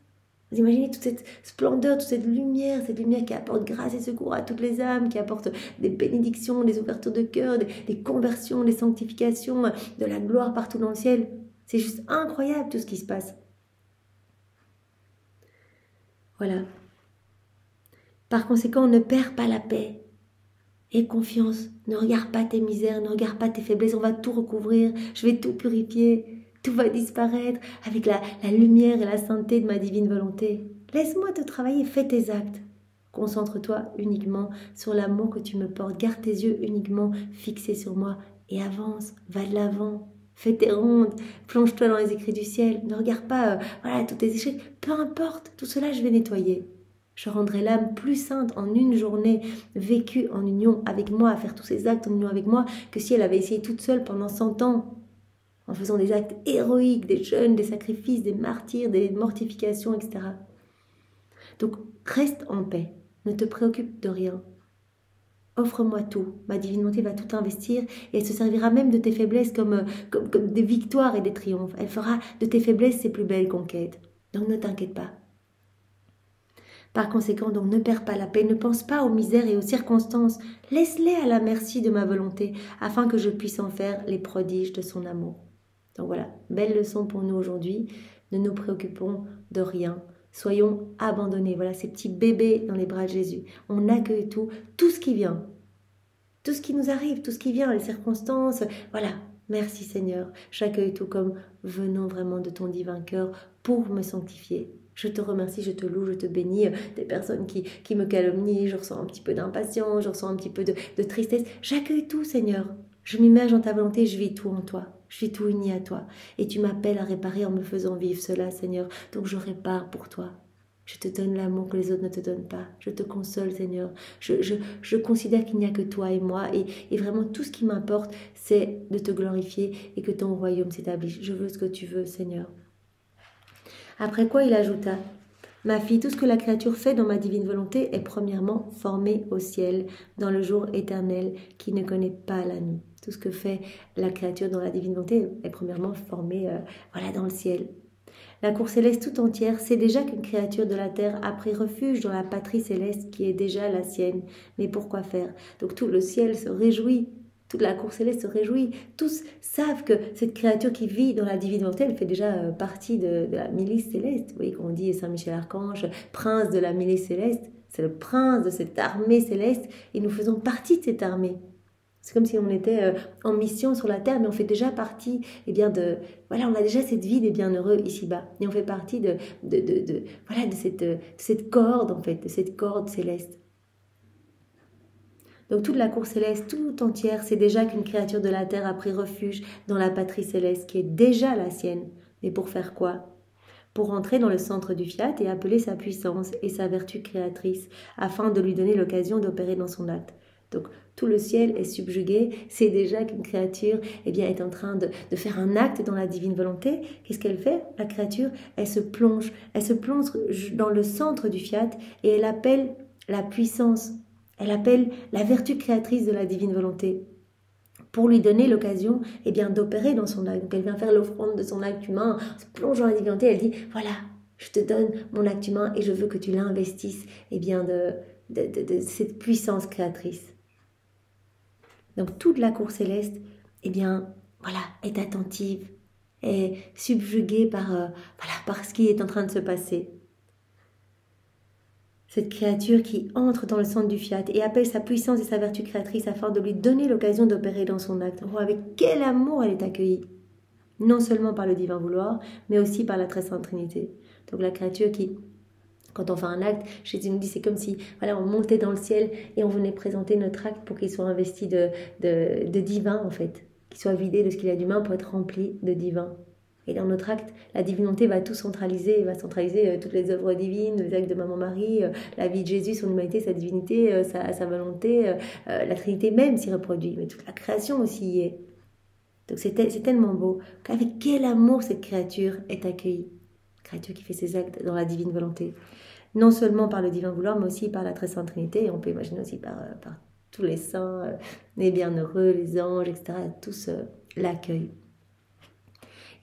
Vous imaginez toute cette splendeur, toute cette lumière qui apporte grâce et secours à toutes les âmes, qui apporte des bénédictions, des ouvertures de cœur, des conversions, des sanctifications, de la gloire partout dans le ciel. C'est juste incroyable tout ce qui se passe. Voilà. Par conséquent, ne perds pas la paix. Aie confiance. Ne regarde pas tes misères, ne regarde pas tes faiblesses. On va tout recouvrir. Je vais tout purifier. Tout va disparaître avec la lumière et la sainteté de ma divine volonté. Laisse-moi te travailler, fais tes actes. Concentre-toi uniquement sur l'amour que tu me portes. Garde tes yeux uniquement fixés sur moi et avance, va de l'avant. Fais tes rondes, plonge-toi dans les écrits du ciel. Ne regarde pas tous tes échecs. Peu importe, tout cela je vais nettoyer. Je rendrai l'âme plus sainte en une journée vécue en union avec moi, à faire tous ces actes en union avec moi, que si elle avait essayé toute seule pendant 100 ans. En faisant des actes héroïques, des jeûnes, des sacrifices, des martyrs, des mortifications, etc. Donc, reste en paix. Ne te préoccupe de rien. Offre-moi tout. Ma divine volonté va tout investir et elle se servira même de tes faiblesses comme des victoires et des triomphes. Elle fera de tes faiblesses ses plus belles conquêtes. Donc, ne t'inquiète pas. Par conséquent, donc, ne perds pas la paix. Ne pense pas aux misères et aux circonstances. Laisse-les à la merci de ma volonté afin que je puisse en faire les prodiges de son amour. Donc voilà, belle leçon pour nous aujourd'hui. Ne nous préoccupons de rien. Soyons abandonnés. Voilà, ces petits bébés dans les bras de Jésus. On accueille tout ce qui vient. Tout ce qui nous arrive, tout ce qui vient, les circonstances. Voilà, merci Seigneur. J'accueille tout comme venant vraiment de ton divin cœur pour me sanctifier. Je te remercie, je te loue, je te bénis. Des personnes qui me calomnient, je ressens un petit peu d'impatience, je ressens un petit peu de tristesse. J'accueille tout Seigneur. Je m'immerge dans ta volonté, je vis tout en toi. Je suis tout uni à toi. Et tu m'appelles à réparer en me faisant vivre cela, Seigneur. Donc je répare pour toi. Je te donne l'amour que les autres ne te donnent pas. Je te console, Seigneur. Je considère qu'il n'y a que toi et moi. Et vraiment, tout ce qui m'importe, c'est de te glorifier et que ton royaume s'établisse. Je veux ce que tu veux, Seigneur. Après quoi, il ajouta, Ma fille, tout ce que la créature fait dans ma divine volonté est premièrement formé au ciel, dans le jour éternel qui ne connaît pas la nuit. Tout ce que fait la créature dans la divine volonté est premièrement formé voilà, dans le ciel. La cour céleste tout entière sait déjà qu'une créature de la terre a pris refuge dans la patrie céleste qui est déjà la sienne. Mais pourquoi faire? Donc tout le ciel se réjouit. Toute la cour céleste se réjouit. Tous savent que cette créature qui vit dans la divine volonté, elle fait déjà partie de la milice céleste. Vous voyez qu'on dit Saint Michel Archange, prince de la milice céleste. C'est le prince de cette armée céleste et nous faisons partie de cette armée. C'est comme si on était en mission sur la terre, mais on fait déjà partie voilà, on a déjà cette vie des bienheureux ici-bas. Et on fait partie de cette corde, en fait, de cette corde céleste. Donc toute la cour céleste, tout entière, c'est déjà qu'une créature de la terre a pris refuge dans la patrie céleste qui est déjà la sienne. Mais pour faire quoi? Pour entrer dans le centre du fiat et appeler sa puissance et sa vertu créatrice, afin de lui donner l'occasion d'opérer dans son acte. Donc tout le ciel est subjugué, c'est déjà qu'une créature est en train de faire un acte dans la divine volonté. Qu'est-ce qu'elle fait? La créature, elle se plonge dans le centre du fiat et elle appelle la puissance. Elle appelle la vertu créatrice de la divine volonté pour lui donner l'occasion d'opérer dans son acte. Donc elle vient faire l'offrande de son acte humain, se plonge dans la divine volonté, elle dit voilà, je te donne mon acte humain et je veux que tu l'investisses de cette puissance créatrice. Donc toute la cour céleste est attentive, est subjuguée par ce qui est en train de se passer. Cette créature qui entre dans le centre du fiat et appelle sa puissance et sa vertu créatrice afin de lui donner l'occasion d'opérer dans son acte. Oh, avec quel amour elle est accueillie! Non seulement par le divin vouloir, mais aussi par la très sainte Trinité. Donc la créature qui, quand on fait un acte, Jésus nous dit c'est comme si on montait dans le ciel et on venait présenter notre acte pour qu'il soit investi de divin en fait, qu'il soit vidé de ce qu'il a d'humain pour être rempli de divin. Et dans notre acte, la divinité va tout centraliser, va centraliser toutes les œuvres divines, les actes de Maman Marie, la vie de Jésus, son humanité, sa divinité, sa volonté, la Trinité même s'y reproduit, mais toute la création aussi y est. Donc c'est tellement beau. Avec quel amour cette créature est accueillie. Créature qui fait ses actes dans la divine volonté. Non seulement par le divin vouloir, mais aussi par la très sainte Trinité, et on peut imaginer aussi par tous les saints, les bienheureux, les anges, etc. Tous l'accueillent.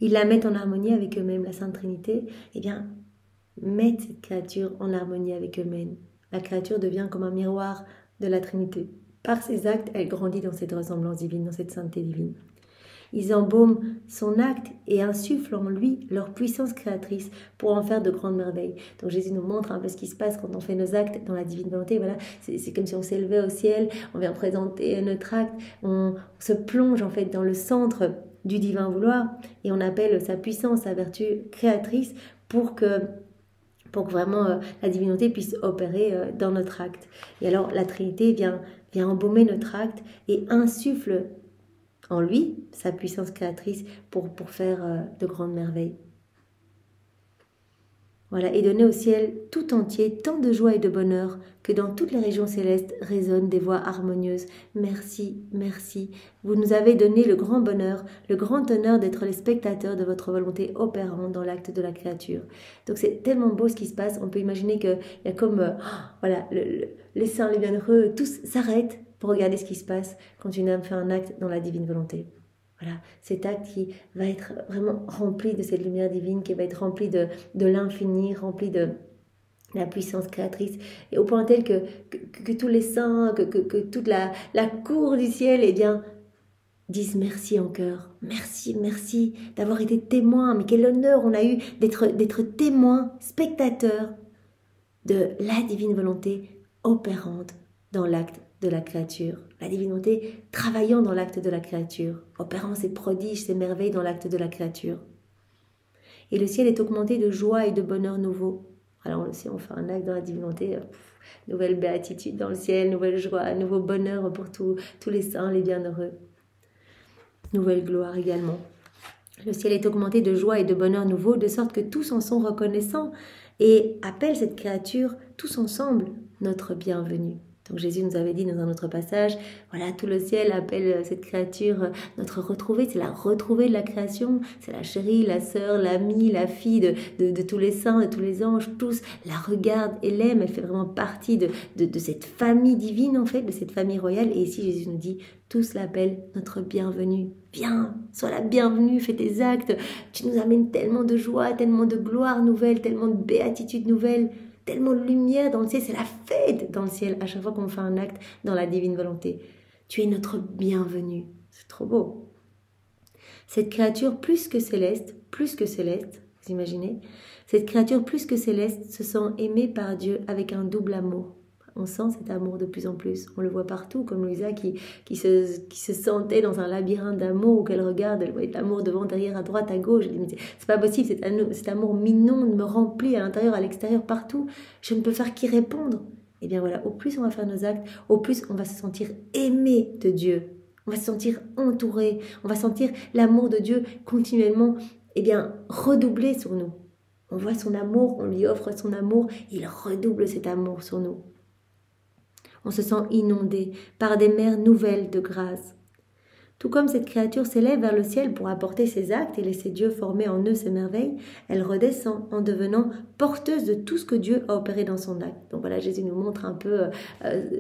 Ils la mettent en harmonie avec eux-mêmes, la Sainte Trinité, mettent cette créature en harmonie avec eux-mêmes. La créature devient comme un miroir de la Trinité. Par ses actes, elle grandit dans cette ressemblance divine, dans cette sainteté divine. Ils embaument son acte et insufflent en lui leur puissance créatrice pour en faire de grandes merveilles. Donc Jésus nous montre un peu ce qui se passe quand on fait nos actes dans la divine volonté. Voilà, c'est comme si on s'élevait au ciel, on vient présenter notre acte, on se plonge en fait dans le centre du divin vouloir et on appelle sa puissance, sa vertu créatrice pour que vraiment la divinité puisse opérer dans notre acte. Et alors la Trinité vient embaumer notre acte et insuffle en lui sa puissance créatrice pour faire de grandes merveilles. Voilà, et donner au ciel tout entier tant de joie et de bonheur que dans toutes les régions célestes résonnent des voix harmonieuses. Merci, merci. Vous nous avez donné le grand bonheur, le grand honneur d'être les spectateurs de votre volonté opérante dans l'acte de la créature. Donc c'est tellement beau ce qui se passe. On peut imaginer qu'il y a comme les saints, les bienheureux, tous s'arrêtent pour regarder ce qui se passe quand une âme fait un acte dans la divine volonté. Voilà, cet acte qui va être vraiment rempli de cette lumière divine, qui va être rempli de l'infini, rempli de la puissance créatrice, et au point tel que tous les saints, que toute la cour du ciel, disent merci en cœur. Merci, merci d'avoir été témoin. Mais quel honneur on a eu d'être témoin, spectateur de la divine volonté opérante dans l'acte de la créature. La divinité travaillant dans l'acte de la créature, opérant ses prodiges, ses merveilles dans l'acte de la créature. Et le ciel est augmenté de joie et de bonheur nouveau. Alors on le sait, on fait un acte dans la divinité, nouvelle béatitude dans le ciel, nouvelle joie, nouveau bonheur pour tous les saints, les bienheureux. Nouvelle gloire également. Le ciel est augmenté de joie et de bonheur nouveau, de sorte que tous en sont reconnaissants et appellent cette créature tous ensemble notre bienvenue. Donc Jésus nous avait dit dans un autre passage, voilà, tout le ciel appelle cette créature notre retrouvée, c'est la retrouvée de la création, c'est la chérie, la sœur, l'amie, la fille de tous les saints, de tous les anges, tous la regardent et l'aiment, elle fait vraiment partie de cette famille divine en fait, de cette famille royale. Et ici Jésus nous dit, tous l'appellent notre bienvenue. Viens, sois la bienvenue, fais tes actes, tu nous amènes tellement de joie, tellement de gloire nouvelle, tellement de béatitude nouvelle, tellement de lumière dans le ciel, c'est la fête dans le ciel à chaque fois qu'on fait un acte dans la divine volonté. Tu es notre bienvenue, c'est trop beau. Cette créature plus que céleste, vous imaginez, cette créature plus que céleste se sent aimée par Dieu avec un double amour. On sent cet amour de plus en plus. On le voit partout, comme Louisa qui se sentait dans un labyrinthe d'amour où qu'elle regarde, elle voyait l'amour devant, derrière, à droite, à gauche. Elle dit, mais c'est pas possible, cet amour m'inonde, me remplit à l'intérieur, à l'extérieur, partout. Je ne peux faire qu'y répondre. Et bien voilà, au plus on va faire nos actes, au plus on va se sentir aimé de Dieu. On va se sentir entouré. On va sentir l'amour de Dieu continuellement, redoubler sur nous. On voit son amour, on lui offre son amour, il redouble cet amour sur nous. On se sent inondé par des mers nouvelles de grâce. Tout comme cette créature s'élève vers le ciel pour apporter ses actes et laisser Dieu former en eux ses merveilles, elle redescend en devenant porteuse de tout ce que Dieu a opéré dans son acte. Donc voilà, Jésus nous montre un peu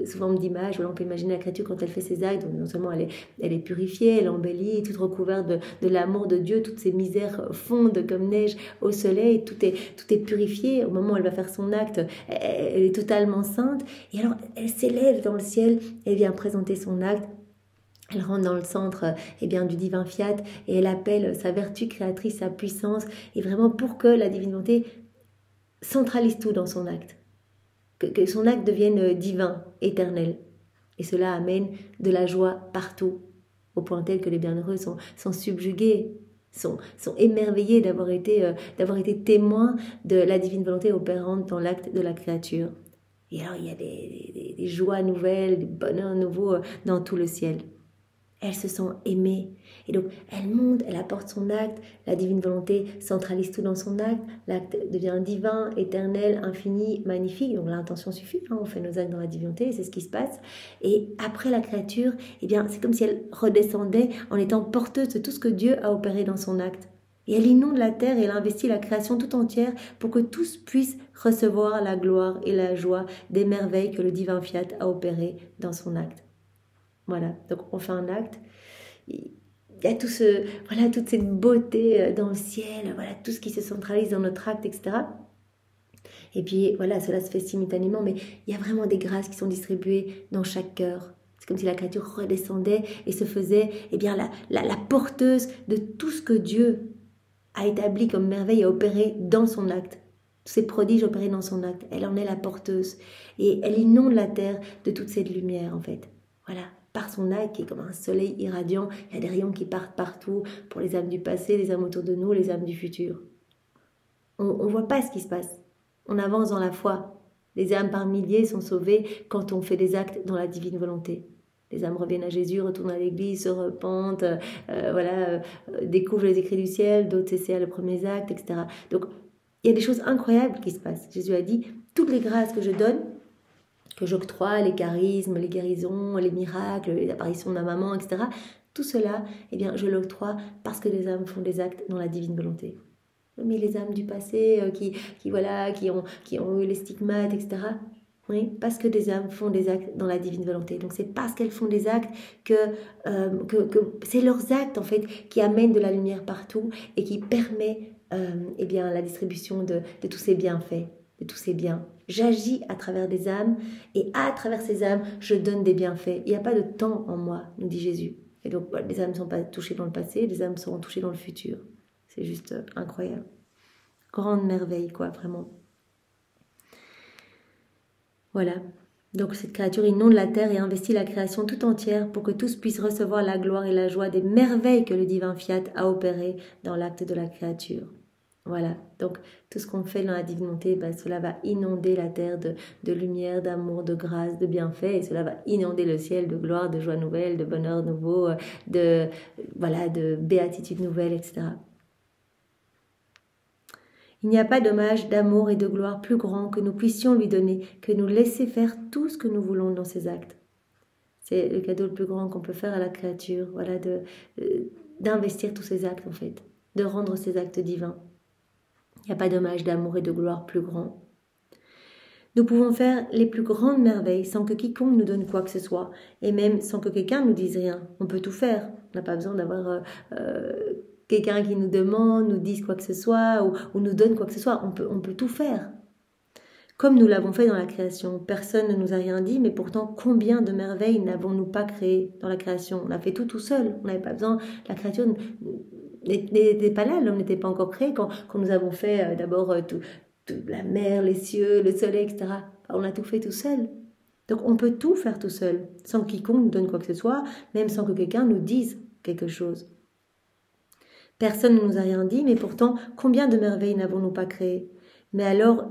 sous forme d'image, on peut imaginer la créature quand elle fait ses actes, donc non seulement elle est purifiée, elle est embellie, toute recouverte de l'amour de Dieu, toutes ses misères fondent comme neige au soleil, tout est purifié. Au moment où elle va faire son acte, elle est totalement sainte, et alors elle s'élève dans le ciel, elle vient présenter son acte. Elle rentre dans le centre du divin fiat et elle appelle sa vertu créatrice, sa puissance, et vraiment pour que la divine volonté centralise tout dans son acte, que son acte devienne divin, éternel. Et cela amène de la joie partout, au point tel que les bienheureux sont subjugués, sont émerveillés d'avoir été témoins de la divine volonté opérante dans l'acte de la créature. Et alors il y a des joies nouvelles, des bonheurs nouveaux dans tout le ciel. Elle se sent aimée. Et donc, elle monte, elle apporte son acte, la divine volonté centralise tout dans son acte, l'acte devient divin, éternel, infini, magnifique. Donc l'intention suffit, on fait nos actes dans la divinité, c'est ce qui se passe. Et après la créature, c'est comme si elle redescendait en étant porteuse de tout ce que Dieu a opéré dans son acte. Et elle inonde la terre et elle investit la création tout entière pour que tous puissent recevoir la gloire et la joie des merveilles que le divin fiat a opérées dans son acte. Voilà, donc on fait un acte, il y a toute cette beauté dans le ciel, voilà, tout ce qui se centralise dans notre acte, etc. Et puis voilà, cela se fait simultanément, mais il y a vraiment des grâces qui sont distribuées dans chaque cœur. C'est comme si la créature redescendait et se faisait la porteuse de tout ce que Dieu a établi comme merveille et opéré dans son acte. Tous ces prodiges opérés dans son acte, elle en est la porteuse. Et elle inonde la terre de toute cette lumière en fait. Voilà. Par son acte qui est comme un soleil irradiant, il y a des rayons qui partent partout pour les âmes du passé, les âmes autour de nous, les âmes du futur. On ne voit pas ce qui se passe. On avance dans la foi. Les âmes par milliers sont sauvées quand on fait des actes dans la divine volonté. Les âmes reviennent à Jésus, retournent à l'église, se repentent, découvrent les écrits du ciel, d'autres essaient le premier acte, etc. Donc, il y a des choses incroyables qui se passent. Jésus a dit, toutes les grâces que je donne, que j'octroie, les charismes, les guérisons, les miracles, les apparitions d'un maman, etc. Tout cela, je l'octroie parce que les âmes font des actes dans la divine volonté. Mais les âmes du passé qui ont eu les stigmates, etc. Oui, parce que des âmes font des actes dans la divine volonté. Donc c'est parce qu'elles font des actes que c'est leurs actes en fait qui amènent de la lumière partout et qui permet la distribution de tous ces bienfaits, de tous ces biens. J'agis à travers des âmes et à travers ces âmes, je donne des bienfaits. Il n'y a pas de temps en moi, nous dit Jésus. Et donc, les âmes ne sont pas touchées dans le passé, les âmes seront touchées dans le futur. C'est juste incroyable. Grande merveille, quoi, vraiment. Voilà. Donc, cette créature inonde la terre et investit la création tout entière pour que tous puissent recevoir la gloire et la joie des merveilles que le divin fiat a opérées dans l'acte de la créature. Voilà, donc tout ce qu'on fait dans la divinité, cela va inonder la terre de lumière, d'amour, de grâce, de bienfaits, et cela va inonder le ciel de gloire, de joie nouvelle, de bonheur nouveau, de béatitude nouvelle, etc. Il n'y a pas d'hommage, d'amour et de gloire plus grand que nous puissions lui donner, que nous laisser faire tout ce que nous voulons dans ses actes. C'est le cadeau le plus grand qu'on peut faire à la créature, voilà, d'investir tous ses actes en fait, de rendre ses actes divins. Il n'y a pas d'hommage, d'amour et de gloire plus grand. Nous pouvons faire les plus grandes merveilles sans que quiconque nous donne quoi que ce soit, et même sans que quelqu'un nous dise rien. On peut tout faire, on n'a pas besoin d'avoir quelqu'un qui nous demande, nous dise quoi que ce soit, ou nous donne quoi que ce soit, on peut tout faire. Comme nous l'avons fait dans la création, personne ne nous a rien dit, mais pourtant combien de merveilles n'avons-nous pas créées dans la création? On a fait tout seul, on n'avait pas besoin, la créature n'était pas là, l'homme n'était pas encore créé quand nous avons fait d'abord la mer, les cieux, le soleil, etc. On a tout fait tout seul. Donc on peut tout faire tout seul, sans que quiconque nous donne quoi que ce soit, même sans que quelqu'un nous dise quelque chose. Personne ne nous a rien dit, mais pourtant combien de merveilles n'avons-nous pas créées? Mais alors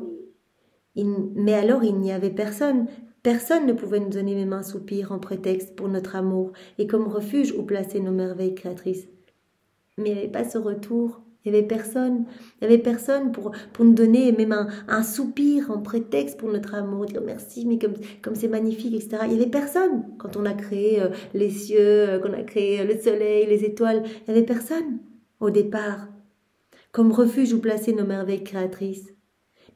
il n'y avait personne. Personne ne pouvait nous donner même un soupir en prétexte pour notre amour et comme refuge où placer nos merveilles créatrices. Mais il n'y avait pas ce retour. Il n'y avait personne pour nous donner même un soupir en prétexte pour notre amour, dire merci, mais comme c'est magnifique, etc. Il n'y avait personne quand on a créé les cieux, qu'on a créé le soleil, les étoiles. Il n'y avait personne au départ, comme refuge où placer nos merveilles créatrices.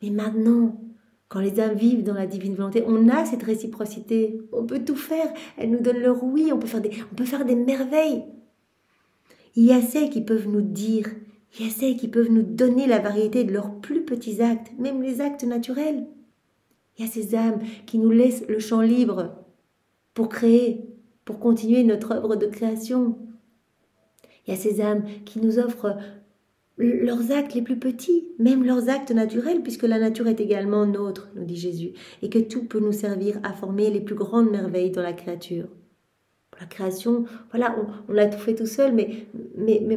Mais maintenant, quand les âmes vivent dans la divine volonté, on a cette réciprocité. On peut tout faire. Elle nous donne leur oui. On peut faire des merveilles. Il y a celles qui peuvent nous dire, il y a celles qui peuvent nous donner la variété de leurs plus petits actes, même les actes naturels. Il y a ces âmes qui nous laissent le champ libre pour créer, pour continuer notre œuvre de création. Il y a ces âmes qui nous offrent leurs actes les plus petits, même leurs actes naturels, puisque la nature est également nôtre, nous dit Jésus, et que tout peut nous servir à former les plus grandes merveilles dans la créature. Pour la création, voilà, on a tout fait tout seul, mais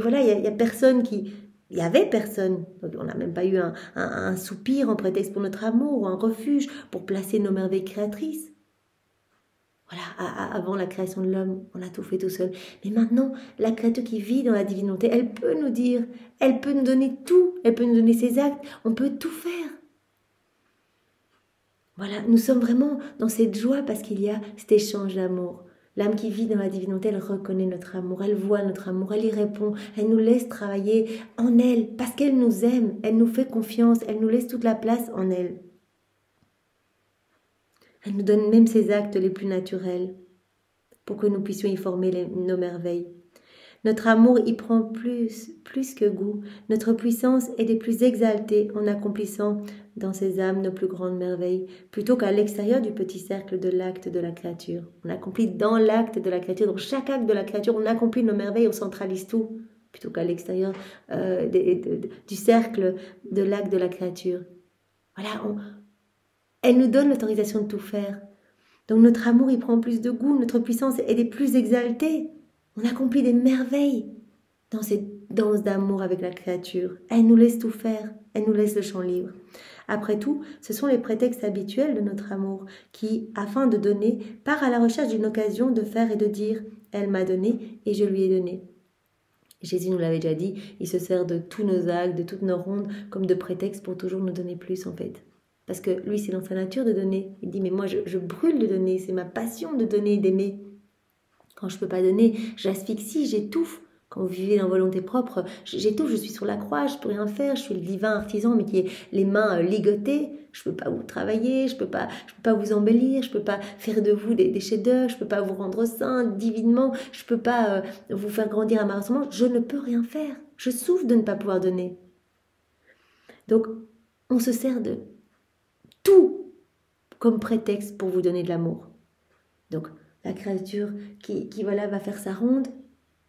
voilà, il y a personne qui... Il y avait personne, donc on n'a même pas eu un soupir en prétexte pour notre amour, ou un refuge pour placer nos merveilles créatrices. Voilà, avant la création de l'homme, on a tout fait tout seul. Mais maintenant, la créature qui vit dans la divinité, elle peut nous dire, elle peut nous donner tout, elle peut nous donner ses actes, on peut tout faire. Voilà, nous sommes vraiment dans cette joie parce qu'il y a cet échange d'amour. L'âme qui vit dans la divinité, elle reconnaît notre amour, elle voit notre amour, elle y répond, elle nous laisse travailler en elle parce qu'elle nous aime, elle nous fait confiance, elle nous laisse toute la place en elle. Elle nous donne même ses actes les plus naturels pour que nous puissions y former nos merveilles. Notre amour y prend plus que goût. Notre puissance est des plus exaltées en accomplissant dans ses âmes nos plus grandes merveilles, plutôt qu'à l'extérieur du petit cercle de l'acte de la créature. On accomplit dans l'acte de la créature, dans chaque acte de la créature, on accomplit nos merveilles, on centralise tout, plutôt qu'à l'extérieur du cercle de l'acte de la créature. Voilà, elle nous donne l'autorisation de tout faire. Donc notre amour y prend plus de goût, notre puissance est des plus exaltées. On accomplit des merveilles dans cette danse d'amour avec la créature. Elle nous laisse tout faire, elle nous laisse le champ libre. Après tout, ce sont les prétextes habituels de notre amour qui, afin de donner, part à la recherche d'une occasion de faire et de dire « Elle m'a donné et je lui ai donné ». Jésus nous l'avait déjà dit, il se sert de tous nos actes, de toutes nos rondes comme de prétexte pour toujours nous donner plus en fait. Parce que lui, c'est dans sa nature de donner. Il dit, mais moi, je brûle de donner. C'est ma passion de donner, d'aimer. Quand je ne peux pas donner, j'asphyxie, j'étouffe. Quand vous vivez dans volonté propre, j'étouffe, je suis sur la croix, je ne peux rien faire. Je suis le divin artisan, mais qui est les mains ligotées. Je ne peux pas vous travailler, je ne peux pas vous embellir, je ne peux pas faire de vous des chefs-d'œuvre, je ne peux pas vous rendre saint divinement, je ne peux pas vous faire grandir à ma ressemblance. Je ne peux rien faire. Je souffre de ne pas pouvoir donner. Donc, on se sert de tout comme prétexte pour vous donner de l'amour. Donc, la créature qui voilà, va faire sa ronde,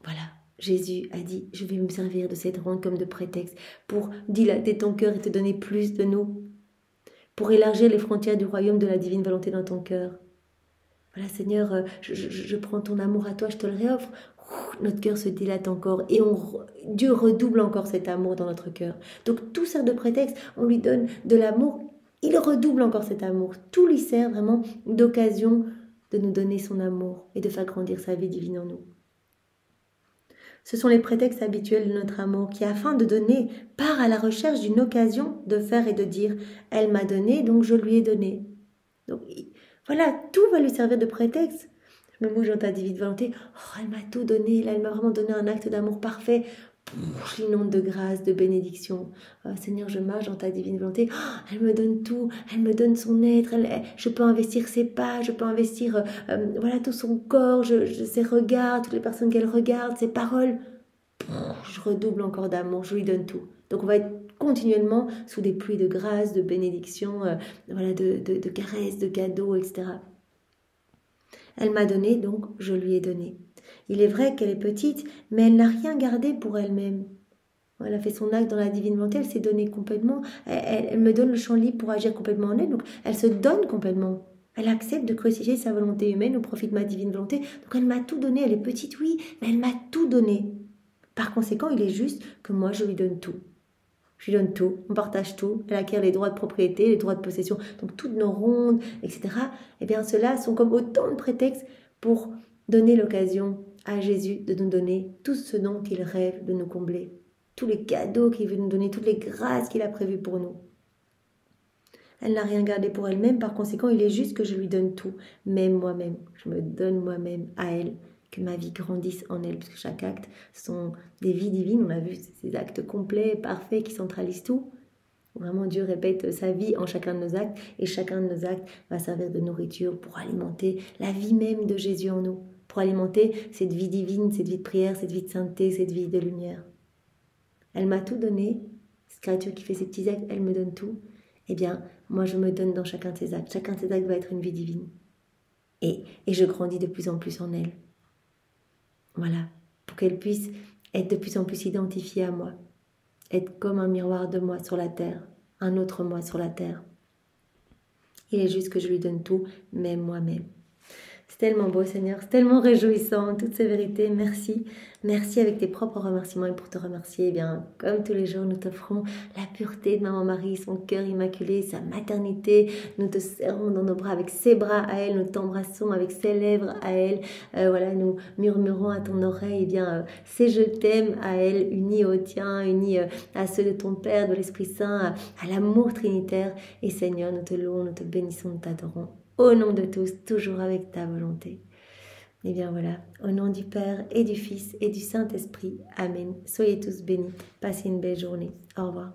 voilà, Jésus a dit, je vais me servir de cette ronde comme de prétexte pour dilater ton cœur et te donner plus de nous, pour élargir les frontières du royaume de la divine volonté dans ton cœur. Voilà, Seigneur, je prends ton amour à toi, je te le réoffre. Notre cœur se dilate encore et Dieu redouble encore cet amour dans notre cœur. Donc, tout sert de prétexte, on lui donne de l'amour. Il redouble encore cet amour. Tout lui sert vraiment d'occasion de nous donner son amour et de faire grandir sa vie divine en nous. Ce sont les prétextes habituels de notre amour qui, afin de donner, part à la recherche d'une occasion de faire et de dire « elle m'a donné, donc je lui ai donné ». Donc voilà, tout va lui servir de prétexte. Je me bouge dans ta divine volonté. Oh, elle m'a tout donné, là, elle m'a vraiment donné un acte d'amour parfait. J'inonde de grâce, de bénédiction. Oh, Seigneur, je marche dans ta divine volonté. Oh, elle me donne tout, elle me donne son être. Je peux investir ses pas, je peux investir voilà, tout son corps, ses regards, toutes les personnes qu'elle regarde, ses paroles. Je redouble encore d'amour, je lui donne tout. Donc on va être continuellement sous des pluies de grâce, de bénédiction, voilà, de caresses, de cadeaux, etc. Elle m'a donné, donc je lui ai donné. Il est vrai qu'elle est petite, mais elle n'a rien gardé pour elle-même. Elle a fait son acte dans la divine volonté, elle s'est donnée complètement. Elle me donne le champ libre pour agir complètement en elle, donc elle se donne complètement. Elle accepte de crucifier sa volonté humaine au profit de ma divine volonté. Donc elle m'a tout donné, elle est petite, oui, mais elle m'a tout donné. Par conséquent, il est juste que moi, je lui donne tout. Je lui donne tout, on partage tout, elle acquiert les droits de propriété, les droits de possession, donc toutes nos rondes, etc. Eh bien, ceux-là sont comme autant de prétextes pour donner l'occasion à Jésus de nous donner tout ce dont il rêve de nous combler, tous les cadeaux qu'il veut nous donner, toutes les grâces qu'il a prévues pour nous. Elle n'a rien gardé pour elle-même, par conséquent, il est juste que je lui donne tout, même moi-même. Je me donne moi-même à elle, que ma vie grandisse en elle, puisque chaque acte sont des vies divines. On a vu ces actes complets, parfaits, qui centralisent tout. Vraiment, Dieu répète sa vie en chacun de nos actes, et chacun de nos actes va servir de nourriture pour alimenter la vie même de Jésus en nous, pour alimenter cette vie divine, cette vie de prière, cette vie de sainteté, cette vie de lumière. Elle m'a tout donné, cette créature qui fait ses petits actes, elle me donne tout. Eh bien, moi je me donne dans chacun de ces actes. Chacun de ces actes va être une vie divine. Et je grandis de plus en plus en elle. Voilà, pour qu'elle puisse être de plus en plus identifiée à moi. Être comme un miroir de moi sur la terre, un autre moi sur la terre. Il est juste que je lui donne tout, même moi-même. C'est tellement beau, Seigneur, c'est tellement réjouissant, toutes ces vérités. Merci. Merci avec tes propres remerciements. Et pour te remercier, eh bien, comme tous les jours, nous t'offrons la pureté de Maman Marie, son cœur immaculé, sa maternité. Nous te serrons dans nos bras avec ses bras à elle, nous t'embrassons avec ses lèvres à elle. Voilà, nous murmurons à ton oreille, eh bien, c'est je t'aime à elle, unis au tien, unis à ceux de ton Père, de l'Esprit Saint, à l'amour trinitaire. Et Seigneur, nous te louons, nous te bénissons, nous t'adorons. Au nom de tous, toujours avec ta volonté. Et bien voilà, au nom du Père et du Fils et du Saint-Esprit. Amen. Soyez tous bénis. Passez une belle journée. Au revoir.